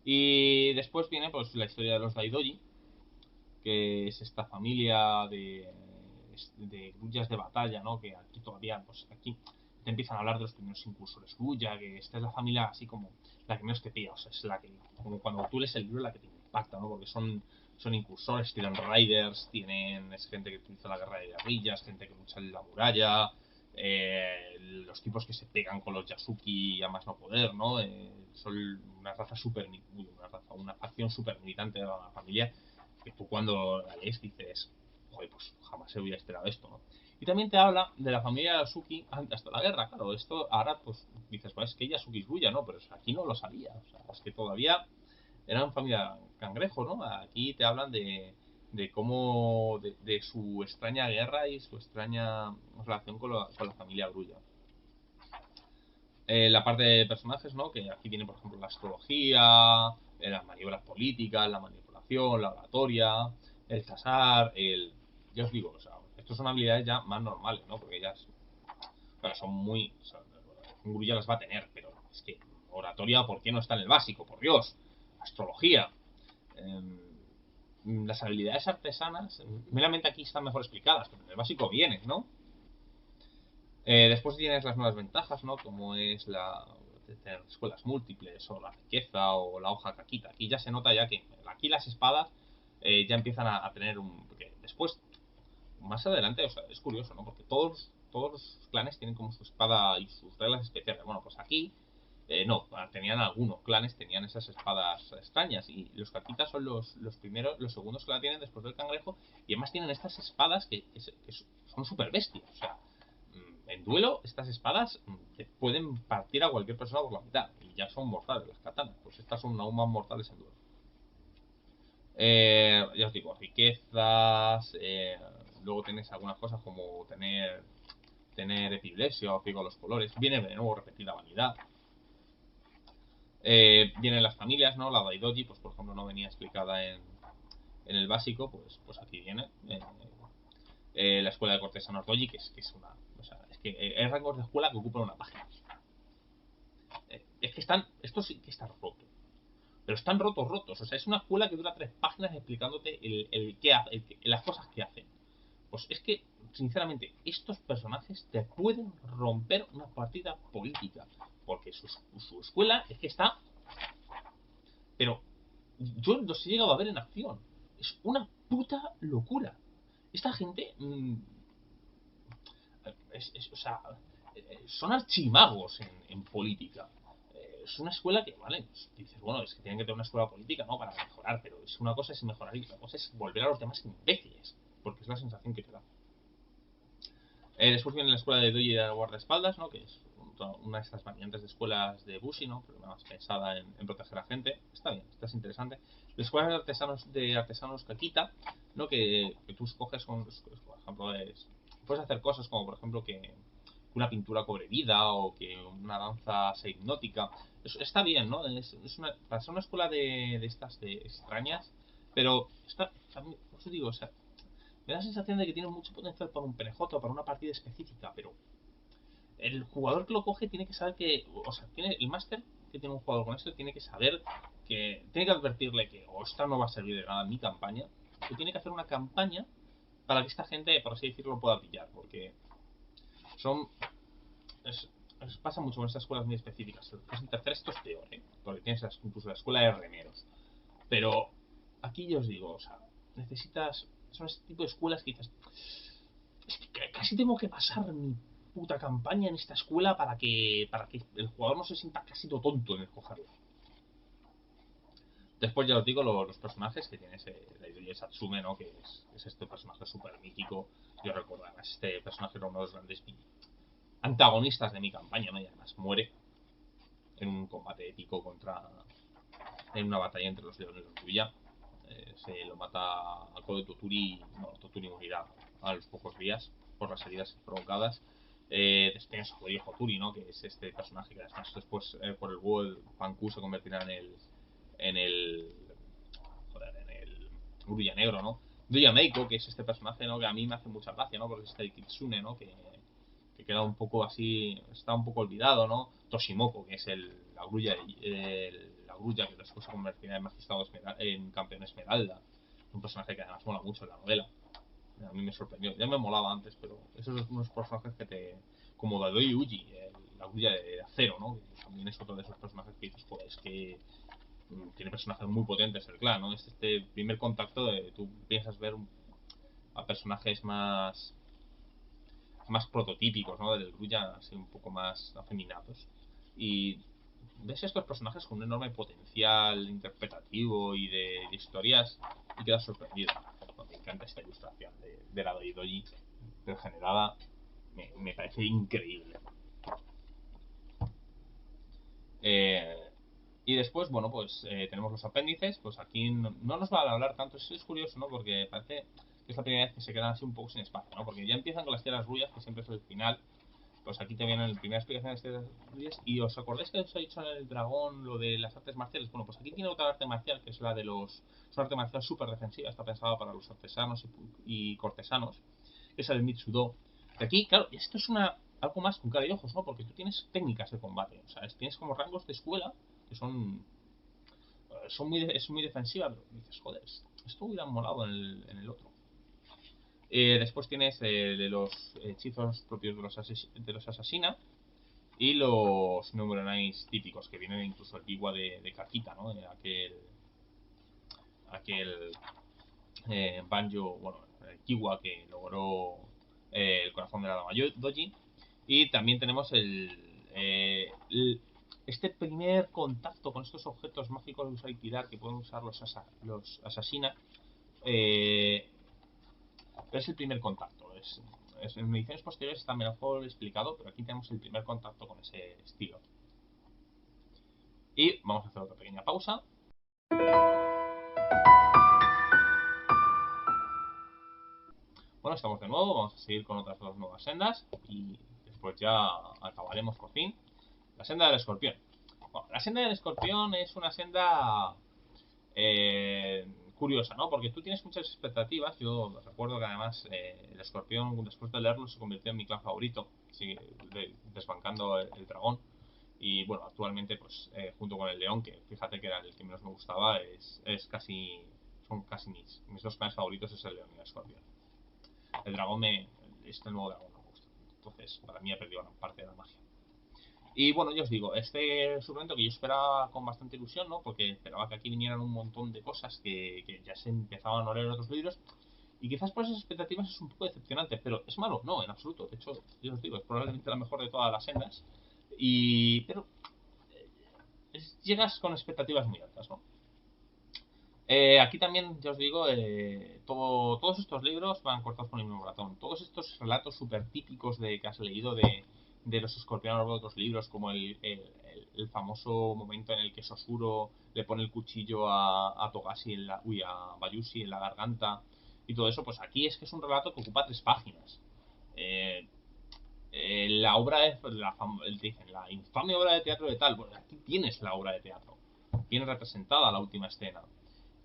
Speaker 1: Y después viene pues la historia de los Daidoji, que es esta familia de grullas de batalla, ¿no? Que aquí todavía, pues aquí te empiezan a hablar de los primeros incursores grulla, que esta es la familia así como la que menos te pilla, o sea, es la que, como cuando tú lees el libro, la que te impacta, ¿no? Porque son incursores, tienen riders, es gente que utiliza la guerra de guerrillas, gente que lucha en la muralla, los tipos que se pegan con los Yasuki a más no poder, ¿no? Son una raza una facción super militante de la familia que tú cuando la lees dices, joder, pues jamás se hubiera esperado esto, ¿no? Y también te habla de la familia de Yasuki hasta la guerra, claro, esto ahora pues dices, pues es que Yasuki es suya, ¿no? Pero aquí no lo sabía, o sea, es que todavía eran familia cangrejo, ¿no? Aquí te hablan de cómo, de su extraña guerra y su extraña relación con la familia Grulla. La parte de personajes, ¿no? Que aquí viene, por ejemplo, la astrología, las maniobras políticas, la manipulación, la oratoria, el casar, ya os digo, o sea, estos son habilidades ya más normales, ¿no? Porque ellas, claro, son muy... O sea, un Grulla las va a tener, pero es que oratoria, ¿por qué no está en el básico? Por Dios. Astrología. Las habilidades artesanas, meramente aquí están mejor explicadas, pero en el básico vienen, ¿no? Después tienes las nuevas ventajas, ¿no? Como es la de tener escuelas múltiples, o la riqueza, o la hoja caquita. Aquí ya se nota ya que aquí las espadas ya empiezan a tener un... Porque después, más adelante, o sea, es curioso, ¿no? Porque todos los clanes tienen como su espada y sus reglas especiales. Bueno, pues aquí no, tenían algunos clanes, tenían esas espadas extrañas. Y los caquitas son los primeros, los segundos que la tienen después del cangrejo. Y además tienen estas espadas que son súper bestias. O sea, en duelo, estas espadas te pueden partir a cualquier persona por la mitad. Y ya son mortales las katanas. Pues estas son aún más mortales en duelo. Ya os digo, riquezas. Luego tenéis algunas cosas como tener epilepsia o pico los colores. Viene de nuevo repetida vanidad. Vienen las familias, ¿no? La Daidoji, pues por ejemplo, no venía explicada en el básico, pues aquí viene. La escuela de cortesanos Doji, que es una. O sea, es que hay rangos de escuela que ocupan una página. Es que esto sí que está roto. Pero están rotos. O sea, es una escuela que dura 3 páginas explicándote las cosas que hacen. Pues es que, sinceramente, estos personajes te pueden romper una partida política. Porque su escuela es que está... Pero yo los he llegado a ver en acción. Es una puta locura. Esta gente... o sea, son archimagos en política. Es una escuela que, vale, pues, dices, bueno, es que tienen que tener una escuela política, ¿no? Para mejorar, pero es una cosa es mejorar y otra cosa es volver a los demás imbéciles. Porque es la sensación que te da. Después viene la escuela de Doji de guardaespaldas, ¿no? Que es una de estas variantes de escuelas de Bushi, ¿no? Pero más pensada en proteger a gente. Está bien, está interesante. La escuela de artesanos Kakita, ¿no? Que tú escoges por ejemplo, puedes hacer cosas como, por ejemplo, que una pintura cobre vida o que una danza sea hipnótica. Está bien, ¿no? Para ser una escuela de estas de extrañas, pero está, os digo, o sea, me da la sensación de que tiene mucho potencial para un PNJ o para una partida específica, pero el jugador que lo coge tiene que saber que, o sea, el máster que tiene un jugador con esto tiene que saber que, tiene que advertirle que o esta no va a servir de nada en mi campaña, o tiene que hacer una campaña para que esta gente, por así decirlo, pueda pillar, porque son... pasa mucho con estas escuelas muy específicas. En tercera esto es peor, ¿eh? Porque tienes incluso la escuela de remeros. Pero aquí yo os digo, o sea, necesitas... Son este tipo de escuelas que dices, es que casi tengo que pasar mi puta campaña en esta escuela para que el jugador no se sienta casi todo tonto en escogerla. Después ya os digo los personajes que tiene la historia de Satsume, ¿no? Que es este personaje súper mítico. Yo recuerdo además este personaje era uno de los grandes antagonistas de mi campaña, ¿no? Y además muere en un combate épico en una batalla entre los leones y los Yuya. Se lo mata a Kode Toturi. No, Toturi morirá a los pocos días por las heridas provocadas. Tienes a Hori Hoturi, ¿no? Que es este personaje que además después por el World Panku se convertirá en el en el Uruya Negro, ¿no? Doya Meiko, que es este personaje, ¿no? Que a mí me hace mucha gracia, ¿no? Porque es este Kitsune, ¿no? Que queda un poco así, está un poco olvidado, ¿no? Toshimoko, que es la grulla que después se convertirá en magistrado en campeón esmeralda. Un personaje que además mola mucho en la novela. A mí me sorprendió. Ya me molaba antes, pero esos son unos personajes que te. Como Dadoi Uji, la grulla de acero, ¿no? Que también es otro de esos personajes que dices, joder, es que tiene personajes muy potentes el clan, ¿no? Es este primer contacto de tú piensas ver a personajes más prototípicos, ¿no? Del Grulla, así un poco más afeminados. Y ves estos personajes con un enorme potencial interpretativo y de historias y quedas sorprendido. Me encanta esta ilustración de la Doji regenerada, me parece increíble. Eh, y después, bueno, pues tenemos los apéndices. Pues aquí no nos va a hablar tanto. Es curioso, ¿no? Porque parece que es la primera vez que se quedan así un poco sin espacio, ¿no? Porque ya empiezan con las tierras rullas, que siempre es el final. Pues aquí te vienen la primera explicación de las tierras rullas. Y os acordáis que os he dicho en el dragón lo de las artes marciales. Bueno, pues aquí tiene otra arte marcial, que es la de los. Es una arte marcial súper defensiva. Está pensada para los artesanos y cortesanos. Es el Mitsudo. De aquí, claro, esto es algo más con cara y ojos, ¿no? Porque tú tienes técnicas de combate. O sea, tienes como rangos de escuela que es muy defensiva, pero dices, joder, esto hubiera molado en el otro. Después tienes de los hechizos propios de los asesina y los Neuronais típicos, que vienen incluso el Biwa de Kakita, ¿no? Aquel Banjo, bueno, Kiwa que logró el corazón de la Dama Doji. Y también tenemos este primer contacto con estos objetos mágicos de usar y tirar que pueden usar los asesinas. Eh, es el primer contacto. En ediciones posteriores está mejor explicado, pero aquí tenemos el primer contacto con ese estilo. Y vamos a hacer otra pequeña pausa. Bueno, estamos de nuevo, vamos a seguir con otras dos nuevas sendas y después ya acabaremos por fin. La senda del escorpión. Bueno, la senda del escorpión es una senda curiosa, ¿no? Porque tú tienes muchas expectativas. Yo recuerdo que además el escorpión, después de leerlo, se convirtió en mi clan favorito, sigue desbancando el dragón. Y bueno, actualmente, pues junto con el león, que fíjate que era el que menos me gustaba, son casi mis dos clanes favoritos, es el león y el escorpión. El dragón este nuevo dragón no me gusta. Entonces, para mí ha perdido gran parte de la magia. Y bueno, yo os digo, este suplemento que yo esperaba con bastante ilusión, ¿no? Porque esperaba que aquí vinieran un montón de cosas que ya se empezaban a leer en otros libros. Y quizás por esas expectativas es un poco decepcionante, pero ¿es malo? No, en absoluto. De hecho, yo os digo, es probablemente la mejor de todas las sendas. Pero llegas con expectativas muy altas, ¿no? Aquí también, ya os digo, todos estos libros van cortados por el mismo ratón. Todos estos relatos súper típicos que has leído de los escorpiones de otros libros, como el famoso momento en el que Sosuro le pone el cuchillo a Togashi, a Bayushi en la garganta, y todo eso, pues aquí es que es un relato que ocupa 3 páginas. Eh, la obra es dicen, la infame obra de teatro de tal. Bueno, aquí tienes la obra de teatro. Viene representada la última escena.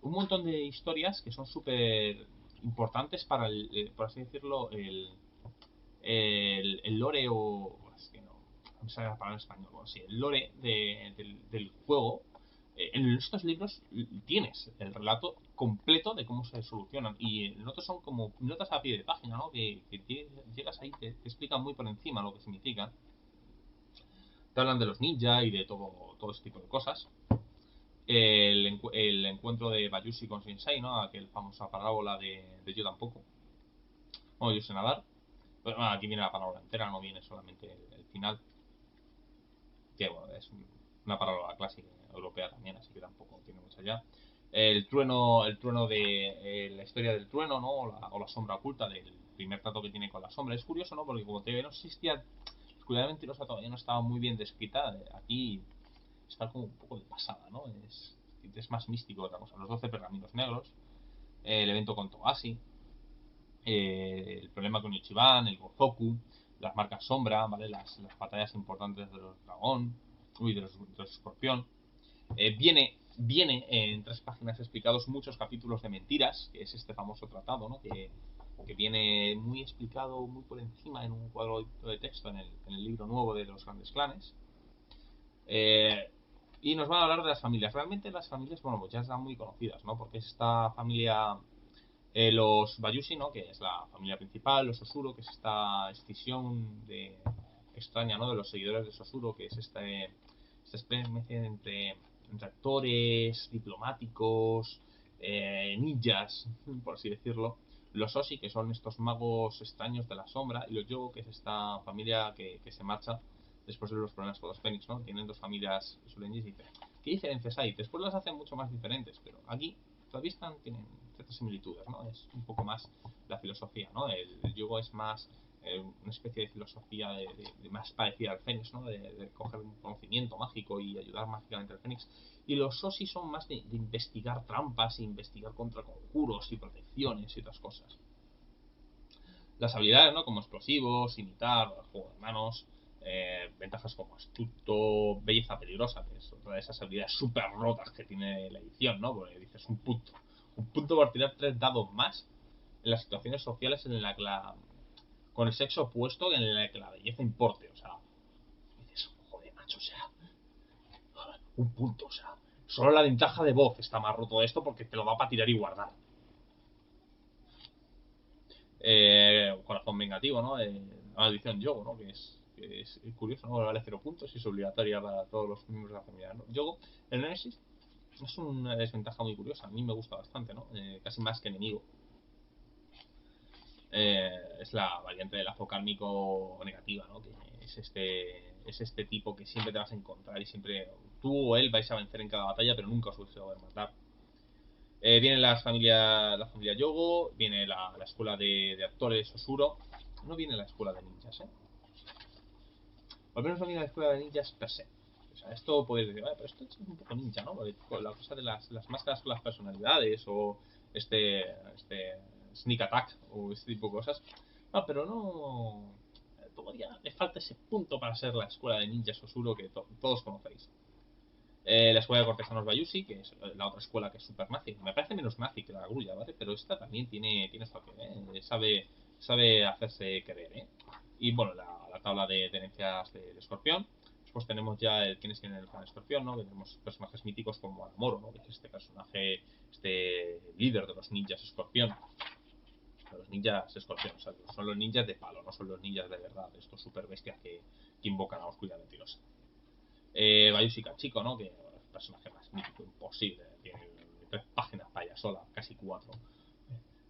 Speaker 1: Un montón de historias que son súper importantes para por así decirlo, el lore o. Es que no me sale la palabra en español. Bueno, sí, el lore del juego. En estos libros tienes el relato completo de cómo se solucionan. Y en otros son como notas a pie de página, ¿no? Que llegas ahí, te explican muy por encima lo que significa. Te hablan de los ninja y de todo ese tipo de cosas. El encuentro de Bayushi con Sensei, ¿no? Aquel famosa parábola de yo tampoco. Bueno, yo sé nadar. Pero bueno, aquí viene la parábola entera, no viene solamente el final. Que bueno, es una parábola clásica europea también, así que tampoco tiene mucho allá. El trueno de la historia del trueno, ¿no? O la sombra oculta del primer trato que tiene con la sombra. Es curioso, ¿no? Porque como TV no existía, la oscuridad mentirosa todavía no estaba muy bien descrita. Aquí está como un poco de pasada, ¿no? Es más místico otra cosa. Los 12 pergaminos negros, el evento con Togashi, el problema con Ichiban, el Gozoku, las marcas sombra, ¿vale? Las batallas importantes de los dragón, de los escorpión. Viene en 3 páginas explicados muchos capítulos de mentiras, que es este famoso tratado, ¿no? Que viene muy explicado, muy por encima en un cuadro de texto en el libro nuevo de los grandes clanes. Y nos van a hablar de las familias. Realmente las familias, bueno, pues ya están muy conocidas, ¿no? Porque es esta familia, los Bayushi, ¿no? Que es la familia principal, los Osuro, que es esta escisión extraña, ¿no? De los seguidores de Sosuro, que es esta especie entre actores, diplomáticos, ninjas, por así decirlo. Los Oshi, que son estos magos extraños de la sombra, y los Yogo, que es esta familia que se marcha después de los problemas con los Fénix, ¿no? Tienen 2 familias sureñas y dicen, ¿qué diferencias hay? Después las hacen mucho más diferentes, pero aquí todavía tienen ciertas similitudes, ¿no? Es un poco más la filosofía, ¿no? El Yogo es más una especie de filosofía de más parecida al Fénix, ¿no? De coger un conocimiento mágico y ayudar mágicamente al Fénix. Y los Osi son más de investigar trampas, e investigar contra conjuros y protecciones y otras cosas. Las habilidades, ¿no? Como explosivos, imitar, juego de manos, ventajas como astuto, belleza peligrosa, que es otra de esas habilidades súper rotas que tiene la edición, ¿no? Porque dices un punto por tirar 3 dados más en las situaciones sociales en la que con el sexo opuesto en la que la belleza importe, o sea, dices, joder, macho, o sea, un punto, o sea, solo la ventaja de voz está más roto de esto porque te lo va para tirar y guardar. Corazón vengativo, ¿no? La edición Yogo, ¿no? Que es curioso, ¿no? Vale 0 puntos y es obligatoria para todos los miembros de la familia, ¿no? Yogo, el Nemesis, es una desventaja muy curiosa. A mí me gusta bastante, ¿no? Casi más que enemigo. Es la variante del lazo kármico negativa, ¿no? Que es este tipo que siempre te vas a encontrar y siempre tú o él vais a vencer en cada batalla, pero nunca os vais a poder matar. Viene la familia Yogo, viene la escuela de actores Osuro. No viene la escuela de ninjas, ¿eh? O al menos no viene la escuela de ninjas per se. O sea, esto puedes decir, pero esto es un poco ninja, ¿no? La cosa de las máscaras con las personalidades o este sneak attack o este tipo de cosas. No, pero no. Todavía le falta ese punto para ser la escuela de ninjas Osuro que todos conocéis. La escuela de cortesanos Bayushi, que es la otra escuela que es super nazi. Me parece menos nazi que la grulla, ¿vale? Pero esta también tiene esto que sabe hacerse querer, ¿eh? Y bueno, la tabla de herencias del escorpión. Después tenemos ya quiénes tienen el clan escorpión, ¿no? Que tenemos personajes míticos como Alamoro, ¿no? Que es este personaje, este líder de los ninjas escorpión. De los ninjas escorpión, o sea, son los ninjas de palo, no son los ninjas de verdad, estos super bestias que invocan a la oscuridad mentirosa. Bayushi Kachiko, ¿no? Que es el personaje más mítico imposible. Tiene 3 páginas para ella sola, casi 4.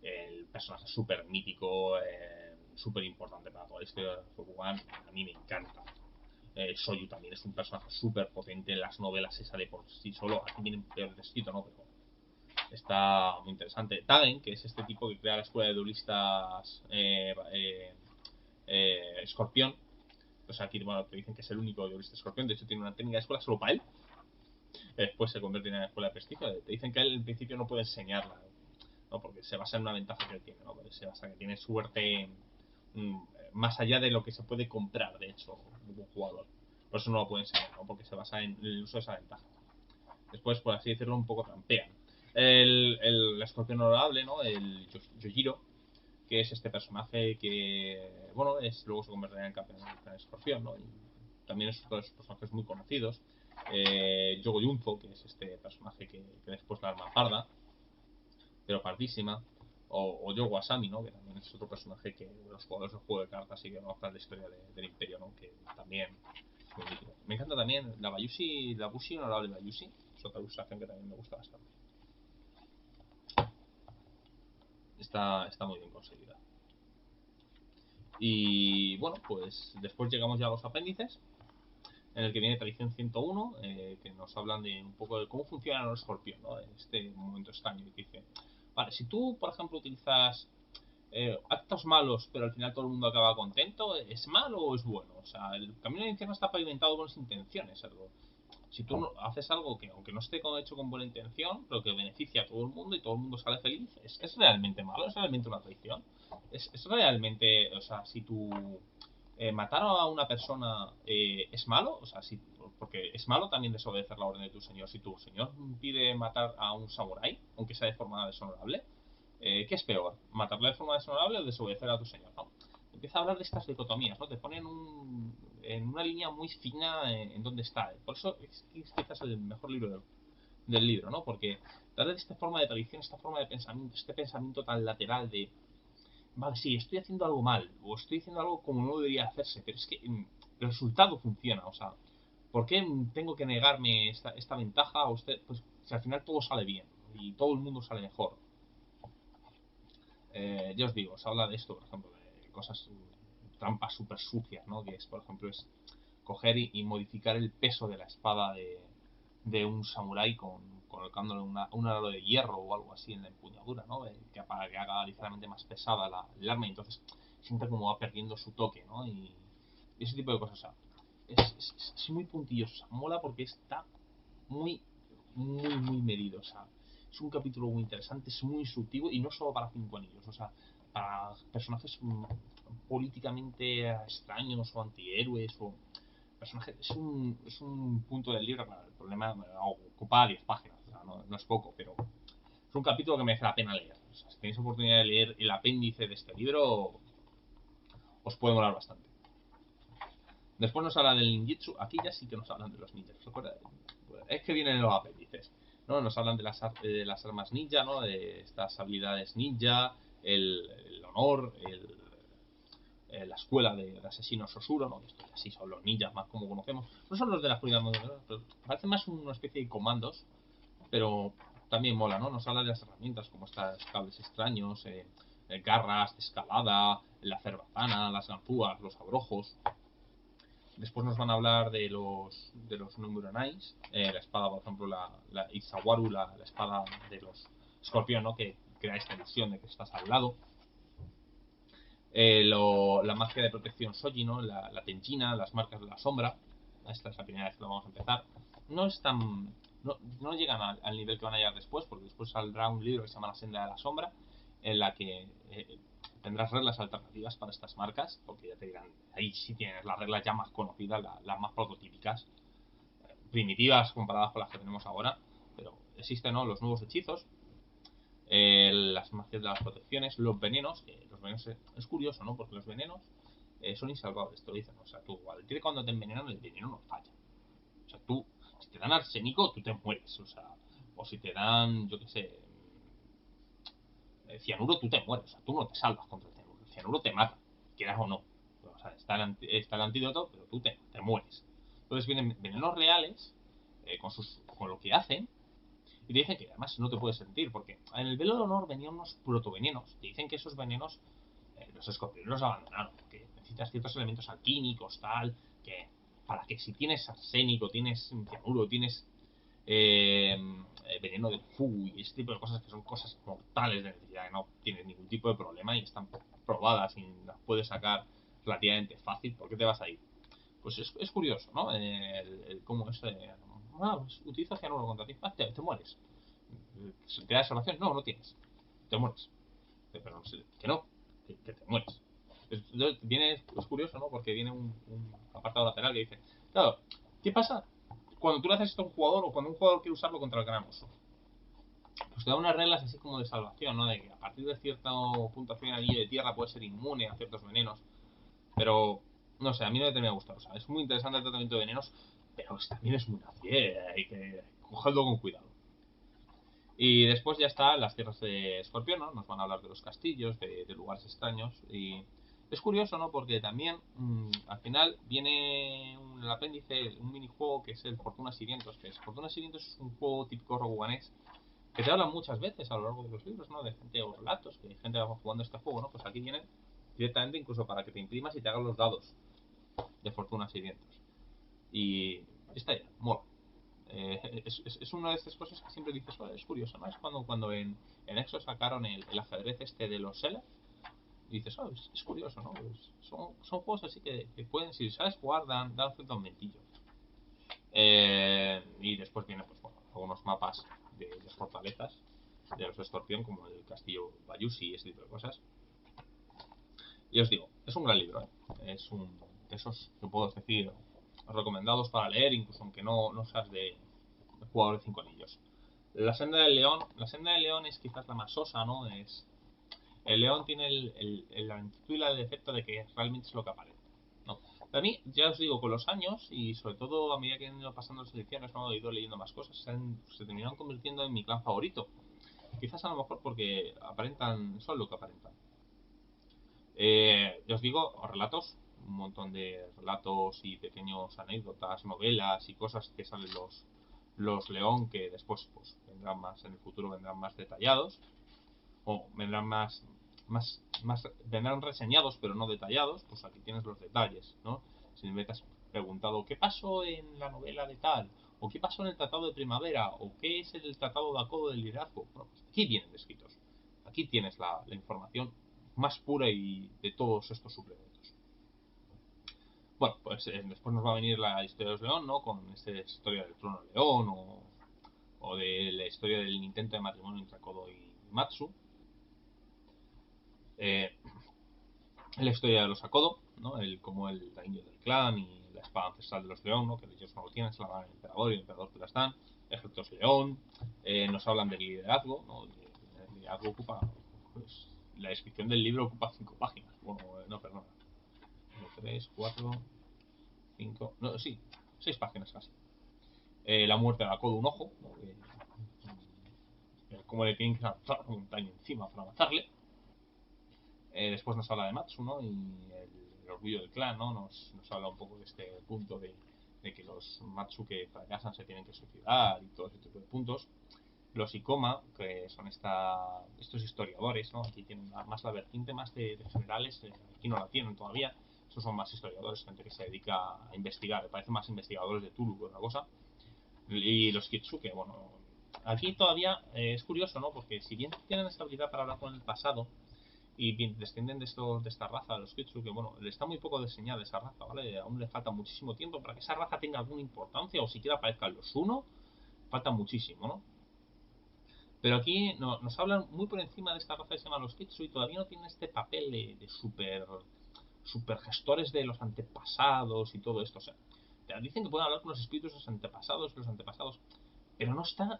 Speaker 1: El personaje súper mítico, súper importante para toda la historia de Rokugan. A mí me encanta. Soyu también es un personaje súper potente. En las novelas se sale por sí solo. Aquí viene peor descrito, ¿no? Pero está muy interesante. Tagen, que es este tipo que crea la escuela de duelistas Escorpión. O sea, aquí bueno, te dicen que es el único duelista Escorpión. De hecho, tiene una técnica de escuela solo para él. Después se convierte en una escuela de prestigio. Te dicen que él en principio no puede enseñarla, ¿no? Porque se basa en una ventaja que él tiene, ¿no? Se basa en que tiene suerte más allá de lo que se puede comprar, de hecho, un jugador. Por eso no lo puede enseñar, ¿no? Porque se basa en el uso de esa ventaja. Después, por así decirlo, un poco trampean. El escorpión honorable, ¿no? El Yojiro, que es este personaje que, bueno, luego se convertirá en campeón de escorpión, ¿no? Y también es otro de esos personajes muy conocidos. Yogo Yunzo, que es este personaje que después la arma parda, pero pardísima. O Yogo Asami, ¿no? Que también es otro personaje que los jugadores del juego de cartas y que conozcan la historia del Imperio, ¿no? Que también es muy mítico. Me encanta también la Bushi honorable Bayushi. Es otra ilustración que también me gusta bastante. Está muy bien conseguida. Y bueno, pues después llegamos ya a los apéndices, en el que viene Tradición 101, que nos hablan de un poco de cómo funciona el escorpión, ¿no? En este momento extraño. Y dice, vale, si tú, por ejemplo, utilizas actos malos, pero al final todo el mundo acaba contento, ¿es malo o es bueno? O sea, el camino del infierno está pavimentado con las intenciones, algo. Si tú haces algo que, aunque no esté hecho con buena intención, pero que beneficia a todo el mundo y todo el mundo sale feliz, ¿es realmente malo? ¿Es realmente una traición? ¿Es realmente, o sea, si tu matar a una persona es malo, o sea, si, porque es malo también desobedecer la orden de tu señor. Si tu señor pide matar a un samurái, aunque sea de forma deshonorable, ¿qué es peor? ¿Matarle de forma deshonorable o desobedecer a tu señor? ¿No? Empieza a hablar de estas dicotomías, ¿no? Te ponen en una línea muy fina en donde está. Por eso es quizás el mejor libro del libro, ¿no? Porque darle esta forma de tradición, esta forma de pensamiento, este pensamiento tan lateral de vale, sí, estoy haciendo algo mal, o estoy haciendo algo como no debería hacerse, pero es que el resultado funciona, o sea, ¿por qué tengo que negarme esta ventaja a usted? Pues si al final todo sale bien y todo el mundo sale mejor. Ya os digo, os habla de esto, por ejemplo, de cosas, trampas súper sucias, ¿no? Que es, por ejemplo, es coger y modificar el peso de la espada de un samurái colocándole un aro de hierro o algo así en la empuñadura, ¿no? Para que haga ligeramente más pesada el arma y entonces siente como va perdiendo su toque, ¿no? Y ese tipo de cosas, o sea, es muy puntilloso, o sea, mola porque está muy, muy medido, o sea, es un capítulo muy interesante, es muy instructivo y no solo para cinco anillos, o sea, para personajes políticamente extraños o antihéroes o personajes. Es un punto del libro, claro, el problema ocupa 10 páginas, o sea, no es poco, pero es un capítulo que merece la pena leer. O sea, si tenéis oportunidad de leer el apéndice de este libro, os puede molar bastante. Después nos habla del ninjitsu. Aquí ya sí que nos hablan de los ninjas. Es que vienen los apéndices, ¿no? Nos hablan de las armas ninja, ¿no? De estas habilidades ninja, el honor, la escuela de asesinos Osuro, ¿no? Estos así son los ninjas más como conocemos. No son los de la oscuridad moderna, pero parece más una especie de comandos, pero también mola, ¿no? Nos habla de las herramientas como estos cables extraños, garras, escalada, la cerbatana, las ganzúas, los abrojos. Después nos van a hablar de los Numeronais, la espada, por ejemplo, la Izawaru, la espada de los escorpión, ¿no? Que crea esta ilusión de que estás al lado. La magia de protección Shoji, ¿no? La tenchina, las marcas de la sombra. Esta es la primera vez que lo vamos a empezar. No es tan. No llegan al nivel que van a llegar después, porque después saldrá un libro que se llama La senda de la sombra, en la que tendrás reglas alternativas para estas marcas, porque ya te dirán, ahí sí tienes las reglas ya más conocidas, las más prototípicas, primitivas comparadas con las que tenemos ahora, pero existen, ¿no? Los nuevos hechizos, las magias de las protecciones, los venenos. Los venenos es curioso, ¿no? Porque los venenos son insalvables, te lo dicen. O sea, tú al tiro cuando te envenenan, el veneno no falla. O sea, tú, si te dan arsénico, tú te mueres. O sea, o si te dan, yo qué sé, cianuro, tú te mueres. O sea, tú no te salvas contra el cianuro. El cianuro te mata, quieras o no. O sea, está el antídoto, pero tú te mueres. Entonces vienen venenos reales, con lo que hacen, y te dicen que además no te puedes sentir, porque en el velo de honor venían unos protovenenos. Te dicen que esos venenos los escorpiones los abandonaron, porque necesitas ciertos elementos alquímicos, tal, que para que si tienes arsénico, tienes cianuro, tienes eh, veneno del fu y ese tipo de cosas que son cosas mortales de necesidad, que no tienes ningún tipo de problema y están probadas y las puedes sacar relativamente fácil, ¿por qué te vas a ir? Pues es curioso, ¿no? Cómo es. Pues, utiliza cianuro contra ti. Te mueres. ¿Te da salvación? No, no tienes. Te mueres. Pero no sé, que no, que te mueres. Es curioso, ¿no? Porque viene un apartado lateral que dice, claro, ¿qué pasa cuando tú le haces esto a un jugador o cuando un jugador quiere usarlo contra el gran oso? Pues te da unas reglas así como de salvación, ¿no? De que a partir de cierto puntuación en el anillo de tierra puede ser inmune a ciertos venenos. Pero, no sé, a mí no me termina de gustar. O sea, es muy interesante el tratamiento de venenos, pero también es muy nazi, hay que cogerlo con cuidado. Y después ya está las tierras de Escorpión, ¿no? Nos van a hablar de los castillos, de lugares extraños. Y es curioso, ¿no? Porque también al final viene el apéndice, un minijuego que es el Fortunas y Vientos. Que es Fortunas y Vientos es un juego típico roguanés que te hablan muchas veces a lo largo de los libros, ¿no? De gente o relatos, que hay gente que va jugando este juego, ¿no? Pues aquí viene directamente incluso para que te imprimas y te hagas los dados de Fortunas y Vientos. Y está ya, mola. Es una de estas cosas que siempre dices, oh, es curioso, ¿no? Es cuando en Exo sacaron el ajedrez este de los Sele, y dices, oh, es curioso, ¿no? Pues son juegos así que pueden, si sabes jugar, dan cierto mentillo. Y después vienen, pues bueno, algunos mapas de las fortalezas de los Escorpión, como el castillo Bayushi y ese tipo de cosas. Y os digo, es un gran libro, ¿eh? Es un de esos que puedo decir recomendados para leer, incluso aunque no seas de jugador de 5 anillos. La senda del león es quizás la más sosa, ¿no? El león tiene la virtud y el defecto de que realmente es lo que aparece, ¿no? A mí, ya os digo, con los años y sobre todo a medida que han ido pasando las ediciones, ¿no? He ido leyendo más cosas, se terminaron convirtiendo en mi clan favorito. Quizás a lo mejor porque aparentan, son lo que aparentan. Ya os digo, relatos, un montón de relatos y pequeños anécdotas, novelas y cosas que salen los León que después pues vendrán más en el futuro, vendrán más detallados o vendrán vendrán reseñados pero no detallados. Pues aquí tienes los detalles, ¿no? Si me te has preguntado qué pasó en la novela de tal, o qué pasó en el Tratado de Primavera, o qué es el Tratado de Acodo del Liderazgo, bueno, pues aquí vienen descritos. Aquí tienes la información más pura y de todos estos suplementos. Bueno, pues después nos va a venir la historia de los León, ¿no? Con esta historia del trono de León o de la historia del intento de matrimonio entre Akodo y Matsu. La historia de los Akodo, ¿no? Como el daño del clan y la espada ancestral de los León, ¿no? Que ellos no lo tienen, se la dan al emperador y el emperador te las dan. Ejércitos León. Nos hablan del liderazgo, ¿no? El liderazgo ocupa, pues, la descripción del libro ocupa 5 páginas. Bueno, no, perdona. 3, 4, 5, no, sí, 6 páginas casi. La muerte de Akodo un ojo, ¿no? Como le tienen que lanzar una montaña encima para matarle. Después nos habla de Matsu, ¿no? Y el orgullo del clan, ¿no? Nos habla un poco de este punto de que los Matsu que fracasan se tienen que suicidar y todo ese tipo de puntos. Los Ikoma, que son estos historiadores, ¿no? Aquí tienen más la vertiente más de generales, aquí no la tienen todavía. Estos son más historiadores, gente que se dedica a investigar, me parece más investigadores de Tulu que otra cosa. Y los Kitsuke, bueno, aquí todavía es curioso, ¿no? Porque si bien tienen esta habilidad para hablar con el pasado, y descienden de esta raza, de los Kitsu, que bueno, le está muy poco diseñada esa raza, ¿vale? Aún le falta muchísimo tiempo para que esa raza tenga alguna importancia o siquiera aparezcan los uno, falta muchísimo, ¿no? Pero aquí nos hablan muy por encima de esta raza que se llama los Kitsu y todavía no tienen este papel de super gestores de los antepasados y todo esto, o sea, dicen que pueden hablar con los espíritus de los antepasados, pero no está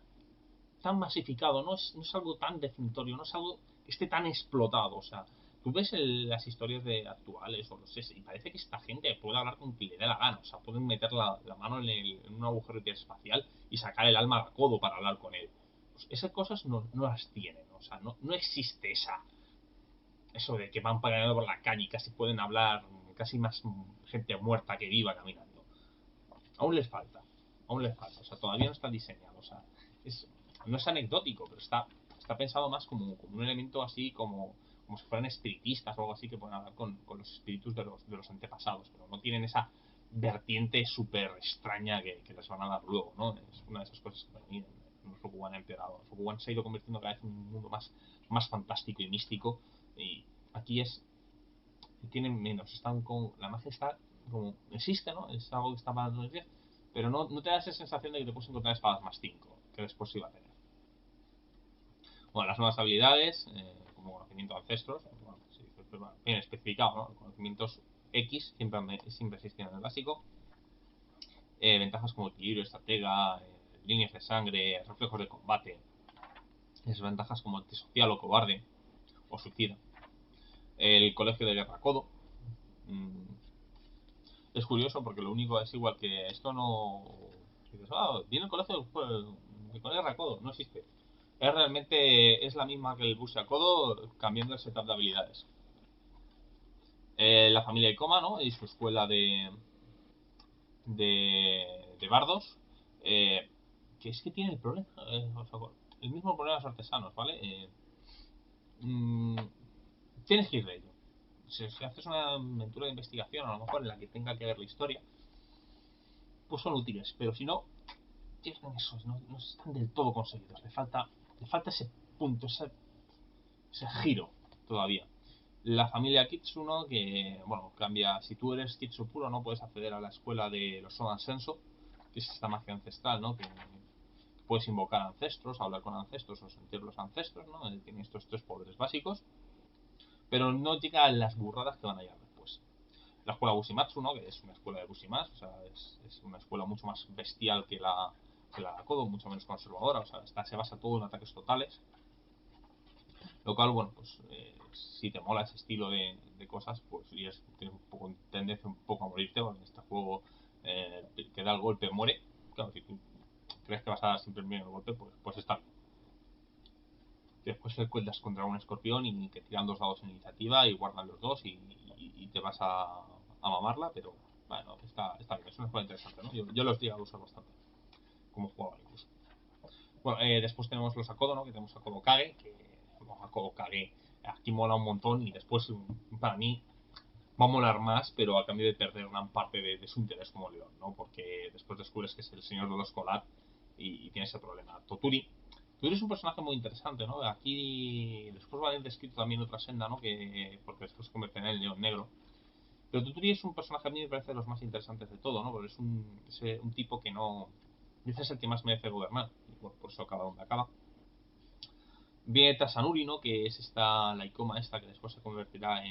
Speaker 1: tan masificado, no es algo tan definitorio, no es algo que esté tan explotado. O sea, tú ves las historias de actuales o los y parece que esta gente puede hablar con quien le dé la gana. O sea, pueden meter la mano en un agujero espacial y sacar el alma a codo para hablar con él. Pues esas cosas no las tienen. O sea, no existe eso de que van pagando por la calle y casi pueden hablar casi más gente muerta que viva caminando. Aún les falta. Aún les falta. O sea, todavía no está diseñado. O sea, no es anecdótico, pero está pensado más como un elemento así como si fueran espiritistas o algo así que pueden hablar con los espíritus de los antepasados, pero no tienen esa vertiente súper extraña que les van a dar luego, ¿no? Es una de esas cosas que para mí en los Rokugan ha empeorado. Los Rokugan se ha ido convirtiendo cada vez en un mundo más fantástico y místico, y aquí tienen menos, están con la magia está como existe, ¿no? Es algo que está para los 10, pero no te da esa sensación de que te puedes encontrar espadas más 5 que después iba a tener. Bueno, las nuevas habilidades, como conocimiento de ancestros, bueno, sí, bien especificado, ¿no? Conocimientos X siempre existen en el básico. Ventajas como equilibrio, estratega, líneas de sangre, reflejos de combate. Desventajas como antisocial o cobarde o suicida. El colegio de guerra Kodo. Es curioso porque lo único es igual que esto no. Dices, viene el colegio de guerra Kodo, no existe. Es la misma que el bus a codo, cambiando el setup de habilidades. La familia Ikoma, ¿no? Y su escuela de bardos. Que es que tiene el problema. El mismo problema de los artesanos, ¿vale? Mm, tienes que ir de ello. Si haces una aventura de investigación, a lo mejor en la que tenga que ver la historia, pues son útiles. Pero si no, tienen esos, no están del todo conseguidos. Le falta ese punto, ese giro todavía. La familia Kitsuno, que, bueno, cambia. Si tú eres Kitsu puro, no puedes acceder a la escuela de los Sodan Senso, que es esta magia ancestral, ¿no? Que puedes invocar ancestros, hablar con ancestros o sentir los ancestros, ¿no? Tiene estos 3 poderes básicos. pero no llega a las burradas que van a llegar después. La escuela Bushimatsu, ¿no? Que es una escuela de Bushimas, o sea, es una escuela mucho más bestial que la Kodo, mucho menos conservadora, o sea, se basa todo en ataques totales. Lo cual, bueno, pues si te mola ese estilo de cosas, pues y tienes un poco tendencia un poco a morirte, porque en este juego que da el golpe muere. Claro, si tú crees que vas a dar siempre bien el golpe, pues está bien. Después te cuentas contra un escorpión y te tiran 2 dados en iniciativa y guardan los dos y te vas a mamarla, pero bueno, está bien, es una escuela interesante, ¿no? Yo los llego a usar bastante, como jugador incluso. Bueno, después tenemos los Akodo, ¿no? Que tenemos Akodo Kage, que bueno, Akodo Kage aquí mola un montón y después para mí va a molar más, pero a cambio de perder gran parte de su interés como león, ¿no? Porque después descubres que es el señor de los Kolat y tiene ese problema. Toturi es un personaje muy interesante, ¿no? Aquí después va a haber descrito también otra senda, ¿no? Porque después se convertirá en el león negro. Pero Toturi es un personaje a mí me parece de los más interesantes de todo, ¿no? Porque es un tipo que no... Ese es el que más merece gobernar. Y bueno, por eso acaba donde acaba. Viene Tasanuri, ¿no? Que es la Ikoma esta que después se convertirá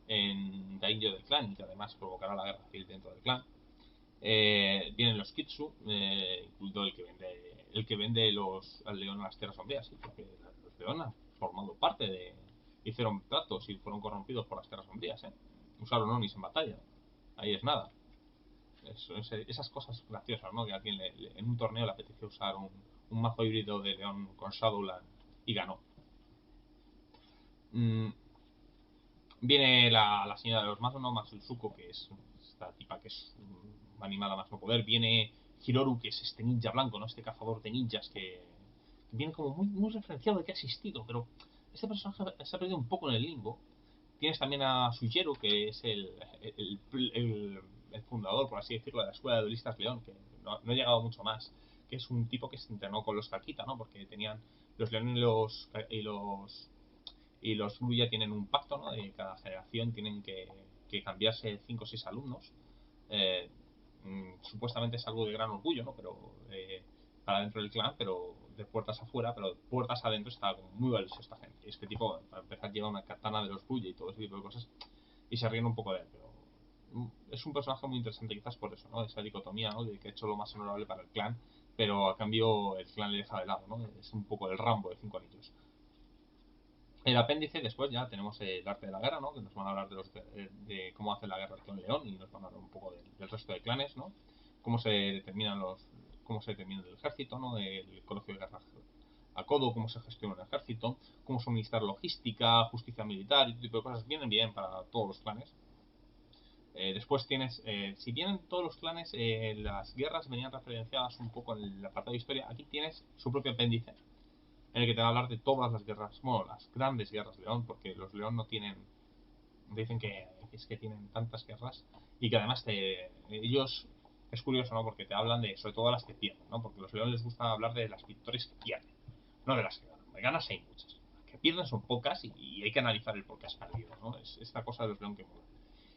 Speaker 1: en Daimyo del clan y que además provocará la guerra civil dentro del clan. Vienen los Kitsu, incluido el que vende al león a las tierras sombrías, porque los leones han formado parte hicieron tratos y fueron corrompidos por las tierras sombrías, usaron Onis en batalla, ahí es nada. Esas cosas graciosas, ¿no? Que a alguien en un torneo le apeteció usar un mazo híbrido de león con Shadowland y ganó. Viene la señora de los mazos, ¿no? Matsuzuko, que es esta tipa que es animada más no poder. Viene Hiroru, que es este ninja blanco, ¿no? Este cazador de ninjas que viene como muy referenciado de que ha existido, pero este personaje se ha perdido un poco en el limbo. Tienes también a Sujero, que es el fundador, por así decirlo, de la escuela de duelistas León, que no ha llegado mucho más, que es un tipo que se entrenó con los Kakita, ¿no? Porque tenían los León y los Blue ya tienen un pacto, ¿no? De cada generación tienen que cambiarse 5 o 6 alumnos. Eh, Supuestamente es algo de gran orgullo, ¿no? Pero para dentro del clan, pero de puertas afuera, pero de puertas adentro está como muy valioso esta gente. Y este tipo, para empezar, lleva una katana de los Blue y todo ese tipo de cosas y se ríen un poco de él, pero es un personaje muy interesante quizás por eso, ¿no? Esa dicotomía, ¿no? De que ha hecho lo más honorable para el clan, pero a cambio el clan le deja de lado, ¿no? Es un poco el Rambo de 5 anillos. El apéndice, después ya tenemos el arte de la guerra, ¿no? Que nos van a hablar de cómo hace la guerra el clan León y nos van a hablar un poco del resto de clanes, ¿no? Cómo se determinan cómo se determina el ejército, ¿no? El colegio de guerra Akodo, cómo se gestiona un ejército, cómo suministrar logística, justicia militar y este tipo de cosas vienen bien para todos los clanes. Después tienes, si bien todos los clanes, las guerras venían referenciadas un poco en el apartado de historia, aquí tienes su propio apéndice en el que te va a hablar de todas las guerras, bueno, las grandes guerras León, porque los León no tienen, dicen que es que tienen tantas guerras y que además ellos, es curioso, ¿no? Porque te hablan de, sobre todo las que pierden, ¿no? Porque a los León les gusta hablar de las victorias que pierden, no de las que ganan. De ganas hay muchas, que pierden son pocas y hay que analizar el por qué has perdido, ¿no? Es esta cosa de los León que mola.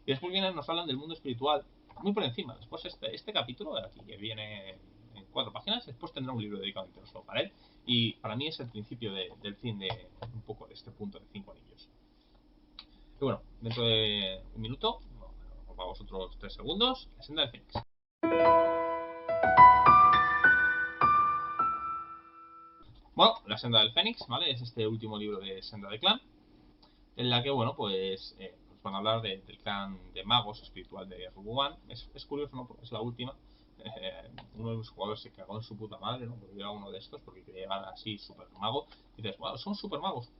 Speaker 1: Y después nos hablan del mundo espiritual muy por encima. Después este capítulo de aquí, que viene en 4 páginas, después tendrá un libro dedicado solo para él. Y para mí es el principio del fin de un poco de este punto de 5 anillos. Y bueno, dentro de un minuto, vamos otros 3 segundos, la senda del Fénix. Bueno, la senda del Fénix, ¿vale? Es este último libro de Senda de Clan, en la que, bueno, pues van a hablar del clan de magos espiritual de Rokugan. Es curioso, ¿no? Porque es la última. Uno de los jugadores se cagó en su puta madre, ¿no? Porque era uno de estos, porque quería llegar así super mago. Y dices, wow, son super magos.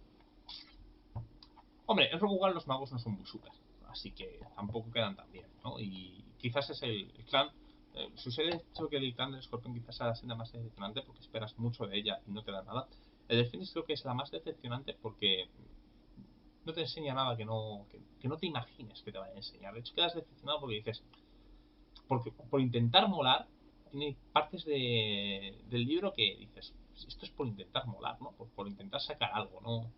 Speaker 1: Hombre, en Rokugan los magos no son muy super, así que tampoco quedan tan bien, ¿no? Y quizás es el clan. Sucede hecho que el clan del Scorpion quizás sea la senda más decepcionante porque esperas mucho de ella y no te da nada. El del Phoenix creo que es la más decepcionante porque no te enseña nada que no te imagines que te vaya a enseñar. De hecho, quedas decepcionado porque dices, porque por intentar molar, tiene partes del libro que dices, esto es por intentar molar, ¿no? Por intentar sacar algo, ¿no?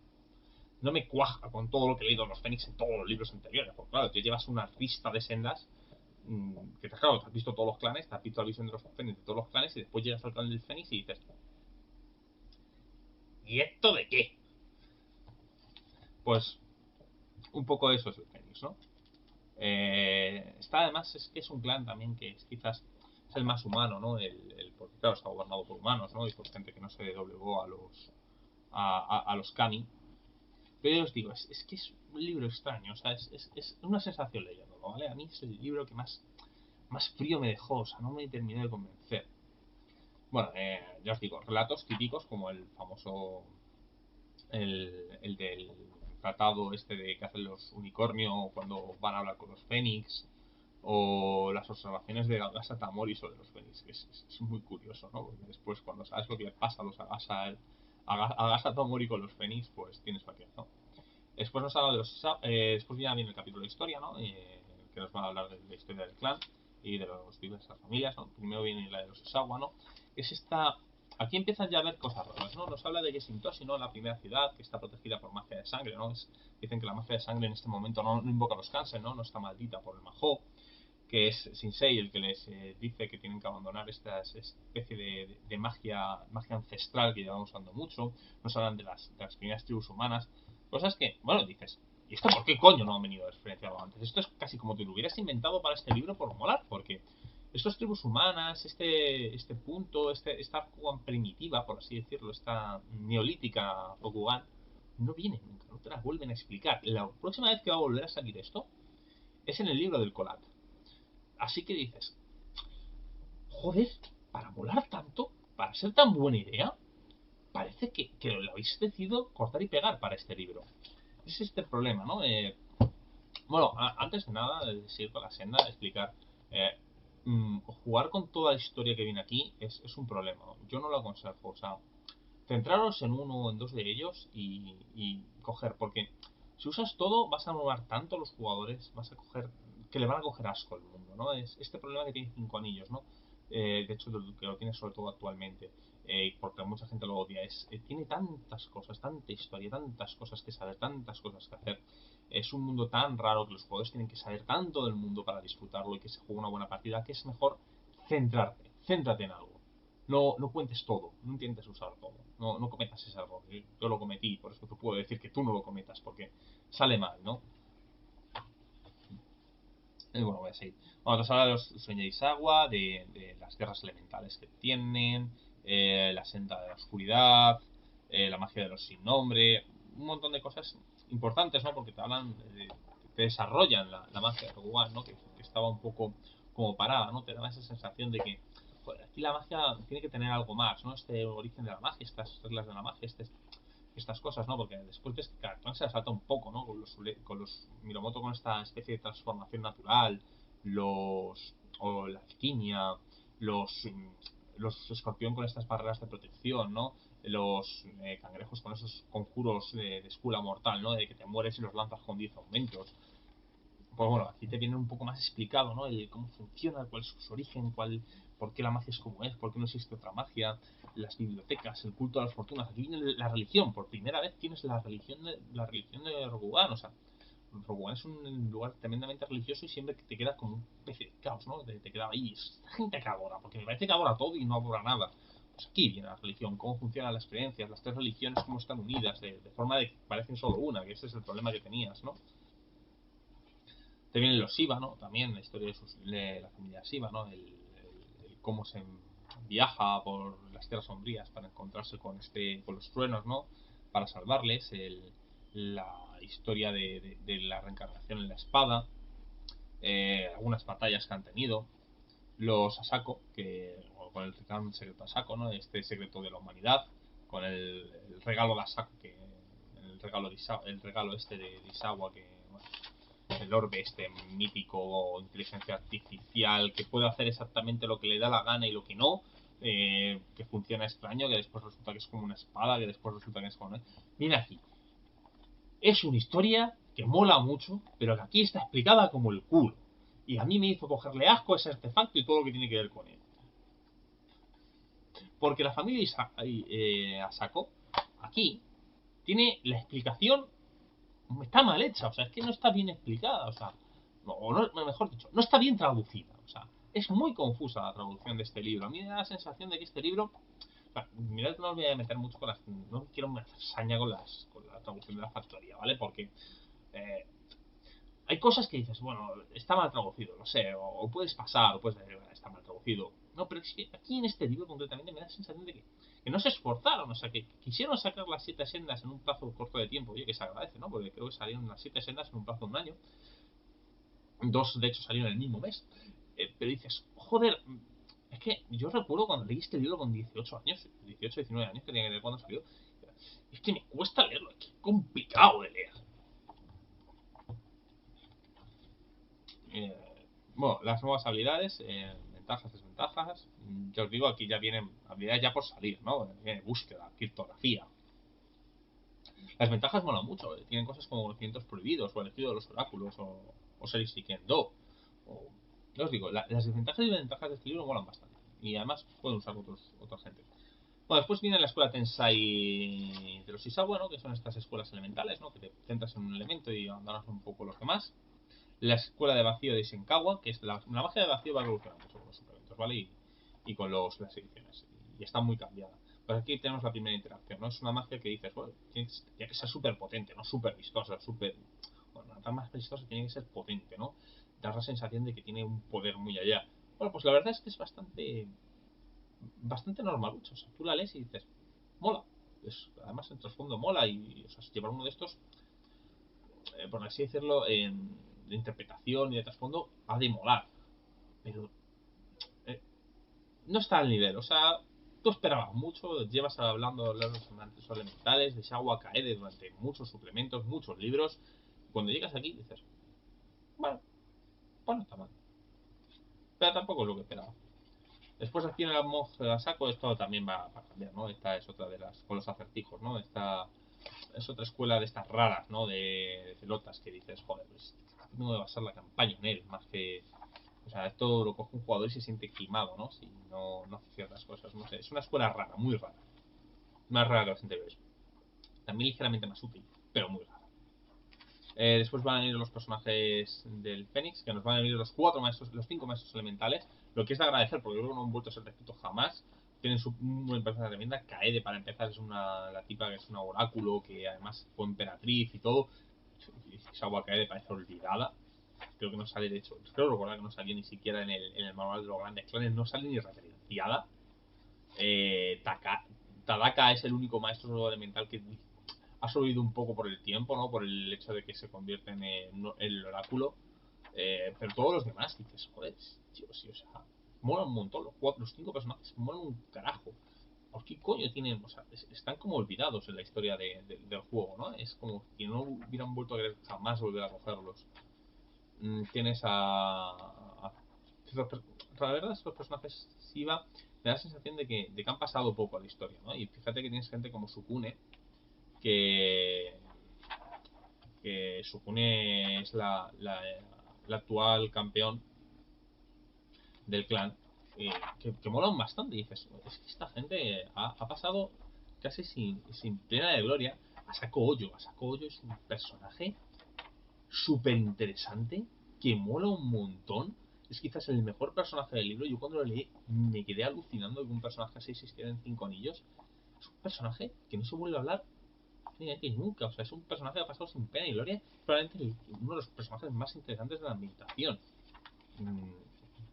Speaker 1: No me cuaja con todo lo que he leído de los Fénix en todos los libros anteriores. Porque claro, te llevas una lista de sendas que claro, te has visto todos los clanes, te has visto la visión de los Fénix de todos los clanes y después llegas al clan del Fénix y dices, ¿y esto de qué? Pues Un poco eso es el Fénix, ¿no? Está además, es que es un clan también que es, quizás es el más humano, ¿no? Porque claro, está gobernado por humanos, ¿no? Y por gente que no se doblegó a los Kami. Pero yo os digo, es que es un libro extraño, o sea, es una sensación leyéndolo, ¿vale? A mí es el libro que más frío me dejó, o sea, no me terminó de convencer. Bueno, ya os digo, relatos típicos como el famoso, el del tratado este de que hacen los unicornio cuando van a hablar con los fénix, o las observaciones de Agasa Tamori sobre los fénix, que es muy curioso, ¿no? Porque después cuando sabes lo que le pasa a los Agasa Tamori con los fénix, pues tienes para qué, ¿no? Después nos habla de los después ya viene el capítulo de historia, ¿no? Que nos va a hablar de la historia del clan y de las diversas familias, ¿no? Primero viene la de los Isawa, ¿no? Es esta... Aquí empiezan ya a ver cosas raras, ¿no? Nos habla de que Shintoshi, ¿no? La primera ciudad que está protegida por magia de sangre, ¿no? Dicen que la magia de sangre en este momento no invoca los cánceres, ¿no? No está maldita por el Mahou, que es Shinsei el que les dice que tienen que abandonar esta especie de magia ancestral que llevamos usando mucho. Nos hablan de las primeras tribus humanas. Cosas que, bueno, dices, ¿y esto por qué coño no han venido referenciado antes? Esto es casi como te lo hubieras inventado para este libro por molar, porque estas tribus humanas, este punto, esta Rokugan primitiva, por así decirlo, esta neolítica Rokugan, no viene nunca, no te la vuelven a explicar. La próxima vez que va a volver a salir esto es en el libro del Colat. Así que dices, joder, para molar tanto, para ser tan buena idea, parece que lo habéis decidido cortar y pegar para este libro. Es este el problema, ¿no? Bueno, antes de nada, de seguir con la senda, explicar. eh, Jugar con toda la historia que viene aquí es un problema. Yo no lo aconsejo. O sea, centraros en uno o en dos de ellos y coger, porque si usas todo vas a anular tanto a los jugadores, vas a coger que le van a coger asco al mundo, ¿no? Es este problema que tiene Cinco Anillos, ¿no? De hecho, que lo tiene sobre todo actualmente, porque mucha gente lo odia, tiene tantas cosas, tanta historia, tantas cosas que saber, tantas cosas que hacer. Es un mundo tan raro que los jugadores tienen que saber tanto del mundo para disfrutarlo y que se juegue una buena partida, que es mejor céntrate en algo. No cuentes todo, no intentes usar todo, no cometas ese error. Yo lo cometí, por eso te puedo decir que tú no lo cometas, porque sale mal, ¿no? Y bueno, voy a seguir. Vamos a hablar de los sueños de agua, de las guerras elementales que tienen, la senda de la oscuridad, la magia de los sin nombre, un montón de cosas importantes, ¿no? Porque te hablan, te desarrollan la magia de Rogue, ¿no? Que estaba un poco como parada, ¿no? Te da esa sensación de que, joder, aquí la magia tiene que tener algo más, ¿no? Este origen de la magia, estas reglas de la magia, estas cosas, ¿no? Porque después ves que cada clan se salta un poco, ¿no? Con los Miromoto con esta especie de transformación natural, o la alquimia, los, los escorpión con estas barreras de protección, ¿no? Los cangrejos con esos conjuros de escula mortal, ¿no? De que te mueres y los lanzas con 10 aumentos. Pues bueno, aquí te viene un poco más explicado, ¿no? El cómo funciona, cuál es su origen, por qué la magia es como es, por qué no existe otra magia, las bibliotecas, el culto a las fortunas. Aquí viene la religión, por primera vez tienes la religión de Rokugan, o sea, Rokugan es un lugar tremendamente religioso y siempre te queda como un especie de caos, ¿no? Te queda ahí, esta gente que adora, porque me parece que adora todo y no adora nada. Pues aquí viene la religión, cómo funcionan las creencias, las tres religiones, cómo están unidas, de forma de que parecen solo una, que ese es el problema que tenías, ¿no? Te vienen los Shiva, ¿no? También la historia de la familia Shiva, ¿no? El cómo se viaja por las tierras sombrías para encontrarse con los truenos, ¿no? Para salvarles. La historia de la reencarnación en la espada. Algunas batallas que han tenido. Los Asako, con el secreto Asako, ¿no? Este secreto de la humanidad. Con el regalo de Asako, el regalo este de Isawa, que bueno, el orbe este mítico, inteligencia artificial que puede hacer exactamente lo que le da la gana y lo que no, que funciona extraño, que después resulta que es como una espada, que después resulta que es como... Mira aquí, es una historia que mola mucho, pero que aquí está explicada como el culo. Y a mí me hizo cogerle asco a ese artefacto y todo lo que tiene que ver con él. Porque la familia Asako, aquí, tiene la explicación está mal hecha, o sea, es que no está bien explicada, o sea, mejor dicho, no está bien traducida, o sea, es muy confusa la traducción de este libro. A mí me da la sensación de que este libro, o sea, mirad que no os voy a meter mucho no quiero hacer saña con la traducción de la factoría, ¿vale? Porque cosas que dices, bueno, está mal traducido, lo sé, o puedes pasar, o puedes decir, está mal traducido. No, pero es que aquí en este libro concretamente me da la sensación de que no se esforzaron, o sea, que quisieron sacar las 7 sendas en un plazo corto de tiempo, oye, que se agradece, ¿no? Porque creo que salieron las 7 sendas en un plazo de un año. Dos, de hecho, salieron en el mismo mes. Pero dices, joder, es que yo recuerdo cuando leí este libro con 18 años, 18, 19 años, que tenía que leer cuando salió, es que me cuesta leerlo, es que es complicado de leer. Eh, bueno, las nuevas habilidades, ventajas, desventajas. Ya os digo, aquí ya vienen habilidades ya por salir, ¿no? Viene búsqueda, criptografía. Las ventajas molan mucho, tienen cosas como conocimientos prohibidos, o elegido de los oráculos, o Seris Kendo. O, ya os digo, las desventajas y ventajas de este libro molan bastante. Y además pueden usar otra gente. Bueno, después viene la escuela Tensai de los Isawa, ¿no? Que son estas escuelas elementales, ¿no? Que te centras en un elemento y abandonas un poco los demás. La escuela de vacío de Isenkawa, que es la magia de vacío va a evolucionar mucho con los suplementos, ¿vale? Y con las ediciones. Y está muy cambiada. Pues aquí tenemos la primera interacción, ¿no? Es una magia que dices, bueno, tiene que ser súper potente, no súper vistosa, súper... Bueno, no tan más vistosa, tiene que ser potente, ¿no? Te da la sensación de que tiene un poder muy allá. Bueno, pues la verdad es que es bastante normal. O sea, tú la lees y dices, mola. Además, el trasfondo mola y, o sea, llevar uno de estos, por así decirlo, de interpretación y de trasfondo, ha de molar. Pero eh, no está al nivel. O sea, tú esperabas mucho, llevas hablando de los amantes elementales, de Shawa Kaede durante muchos suplementos, muchos libros. Cuando llegas aquí dices, bueno, pues no está mal. Pero tampoco es lo que esperaba. Después aquí en el monje saco esto también va a cambiar, ¿no? Esta es otra de las con los acertijos, ¿no? Esta es otra escuela de estas raras, ¿no? De pelotas que dices, joder, pues no debe basar la campaña en él, más que... O sea, esto lo coge un jugador y se siente quemado, ¿no? Si no hace ciertas cosas, no sé. Es una escuela rara, muy rara. Más rara que las anteriores. También ligeramente más útil, pero muy rara. Después van a venir los personajes del Fénix, que nos van a venir los 4 maestros, los 5 maestros elementales, lo que es de agradecer, porque creo que no han vuelto a ser descritos jamás. Tienen su muy personaje tremenda. Kaede, para empezar, es la tipa que es una oráculo, que además fue emperatriz y todo. Esa agua Kaede parece olvidada. Creo que no sale, de hecho, creo recordar que no salió ni siquiera en el manual de los grandes clanes, no sale ni referenciada. Tadaka es el único maestro elemental que ha subido un poco por el tiempo, ¿no? Por el hecho de que se convierte en el oráculo. Pero todos los demás dices, joder, tío, sí, o sea, molan un montón. Los 5 personajes molan un carajo. ¿Por qué coño tienen? O sea, están como olvidados en la historia del juego, ¿no? Es como que no hubieran vuelto a querer jamás volver a cogerlos. Tienes la verdad es que los personajes Shiva me da la sensación de que han pasado poco a la historia, ¿no? Y fíjate que tienes gente como Sukune, que Sukune es la actual campeón del clan, que molan bastante. Y dices, es que esta gente ha pasado casi sin pena de gloria a Sako Ojo. A Sako Ojo es un personaje súper interesante que mola un montón. Es quizás el mejor personaje del libro. Yo cuando lo leí me quedé alucinando que un personaje así existiera en 5 anillos. Es un personaje que no se vuelve a hablar nunca. O sea, es un personaje que ha pasado sin pena y gloria. Probablemente uno de los personajes más interesantes de la ambientación.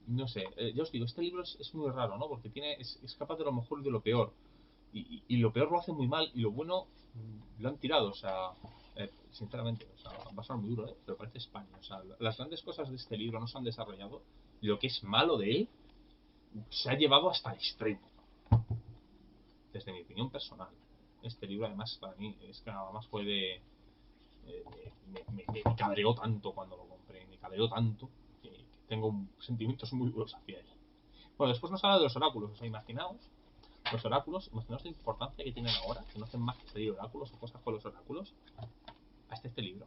Speaker 1: No sé, ya os digo, este libro es muy raro, ¿no? Porque es capaz de lo mejor y de lo peor. Y lo peor lo hace muy mal y lo bueno lo han tirado. O sea, sinceramente, o sea, va a sonar muy duro, pero parece España. O sea, las grandes cosas de este libro no se han desarrollado. Y lo que es malo de él se ha llevado hasta el extremo. Desde mi opinión personal. Este libro, además, para mí, es que nada más fue de. Me cabreó tanto cuando lo compré. Me cabreó tanto que tengo sentimientos muy duros hacia él. Bueno, después nos habla de los oráculos. O sea, imaginaos la importancia que tienen ahora, que no hacen más que salir oráculos o cosas con los oráculos, hasta este libro.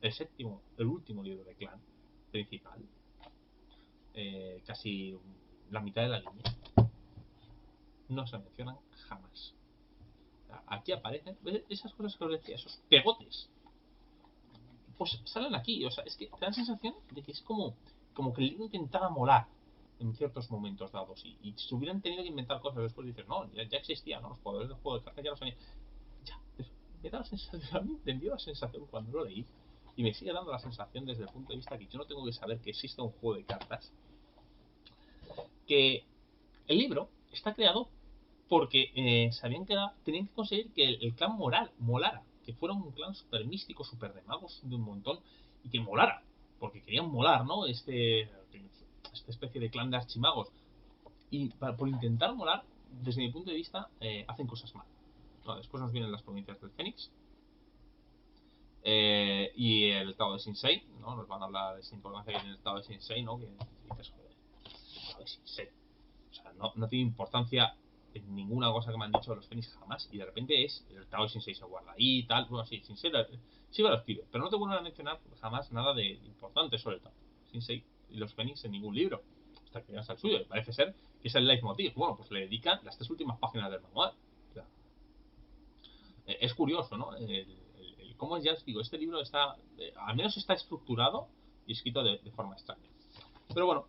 Speaker 1: El último libro de Clan principal. Casi la mitad de la línea. No se mencionan jamás. Aquí aparecen esas cosas que os decía, esos pegotes. Pues salen aquí. O sea, es que te da la sensación de que es como que el libro intentaba molar en ciertos momentos dados y si hubieran tenido que inventar cosas después dices, no, ya existía, ¿no? Los jugadores del juego de cartas ya lo sabían. Ya, pero me da la sensación, a mí me dio la sensación cuando lo leí y me sigue dando la sensación desde el punto de vista que yo no tengo que saber que existe un juego de cartas, que el libro está creado porque sabían que tenían que conseguir que el clan molara, que fuera un clan súper místico, súper de magos de un montón, y que molara, porque querían molar, ¿no? Esta especie de clan de archimagos. Y por intentar molar, desde mi punto de vista, hacen cosas mal. No, después nos vienen las provincias del Fénix y el Tao de Shinsei, ¿no? Nos van a hablar de esa importancia que tiene el Tao de Shinsei, ¿no? Que dices, joder, el Tao de Shinsei. O sea, no tiene importancia en ninguna cosa que me han dicho de los Fénix jamás. Y de repente es el Tao de Shinsei se guarda ahí y tal. Bueno, sí, Shinsei sí me lo escribe, pero no te vuelven a mencionar jamás nada de importante sobre el Tao Shinsei y los Fénix en ningún libro. Hasta que llegas al suyo. Y parece ser que es el leitmotiv. Bueno, pues le dedican las 3 últimas páginas del manual. O sea, es curioso, ¿no? Cómo ya os digo, este libro está, al menos está estructurado y escrito de forma extraña. Pero bueno,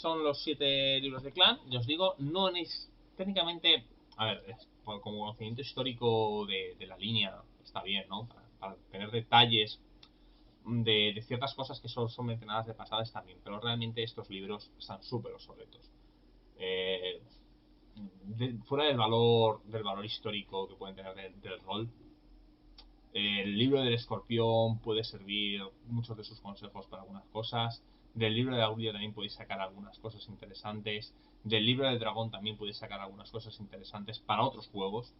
Speaker 1: son los 7 libros de Clan. Ya os digo, no es técnicamente, a ver, como conocimiento histórico de la línea está bien, ¿no? Para tener detalles de ciertas cosas que solo son mencionadas de pasada está bien, pero realmente estos libros están súper obsoletos. Eh, Fuera del valor histórico que pueden tener del rol, el libro del escorpión puede servir muchos de sus consejos para algunas cosas. Del libro de Aurilio también podéis sacar algunas cosas interesantes. Del libro del dragón también podéis sacar algunas cosas interesantes para otros juegos.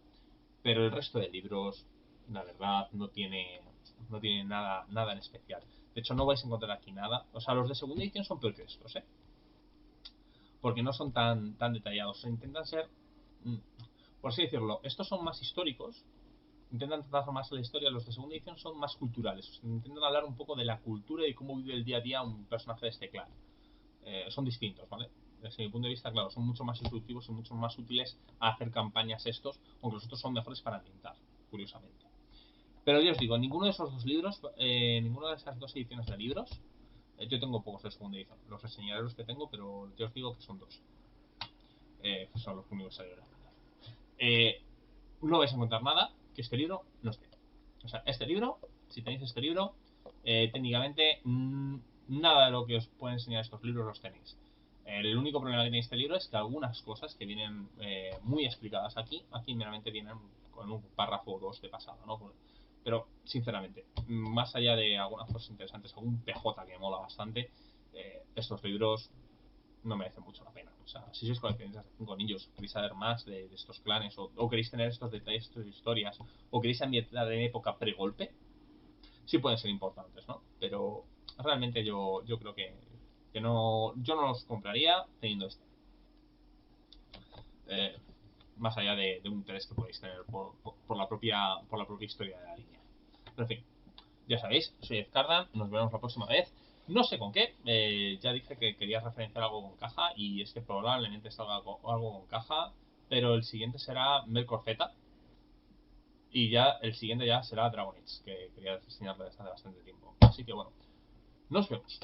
Speaker 1: Pero el resto de libros, la verdad, no tiene nada en especial. De hecho, no vais a encontrar aquí nada. O sea, los de segunda edición son peor que estos, ¿eh? Porque no son tan detallados. Se intentan ser, por así decirlo, estos son más históricos, intentan tratar más la historia. Los de segunda edición son más culturales, intentan hablar un poco de la cultura y de cómo vive el día a día un personaje de este clan. Son distintos, ¿vale? Desde mi punto de vista, claro, son mucho más instructivos y mucho más útiles a hacer campañas estos, aunque los otros son mejores para ambientar, curiosamente. Pero yo os digo, ninguno de esos dos libros, ninguna de esas 2 ediciones de libros, yo tengo pocos de segunda edición, los reseñaré los que tengo, pero yo os digo que son 2, que son los únicos que salieron. No vais a encontrar nada que este libro no esté. O sea, este libro, si tenéis este libro, técnicamente nada de lo que os pueden enseñar estos libros los tenéis. El único problema que tiene este libro es que algunas cosas que vienen muy explicadas aquí meramente vienen con un párrafo o dos de pasado, ¿no? Pero, sinceramente, más allá de algunas cosas interesantes, algún PJ que mola bastante, estos libros no merece mucho la pena. O sea, si sois coleccionistas de 5 anillos, queréis saber más de estos clanes, o queréis tener estos detalles, estas historias, o queréis ambientar en época pre-golpe, sí pueden ser importantes, ¿no? Pero realmente yo creo que no, yo no los compraría teniendo este. Eh, Más allá de un interés que podéis tener por la propia historia de la línea. Pero en fin, ya sabéis, soy Ed Cardan, nos vemos la próxima vez. No sé con qué, ya dije que quería referenciar algo con caja y es que probablemente salga algo con caja, pero el siguiente será Melkor Z y ya el siguiente ya será Dragon Age, que quería enseñarle desde hace bastante tiempo. Así que bueno, nos vemos.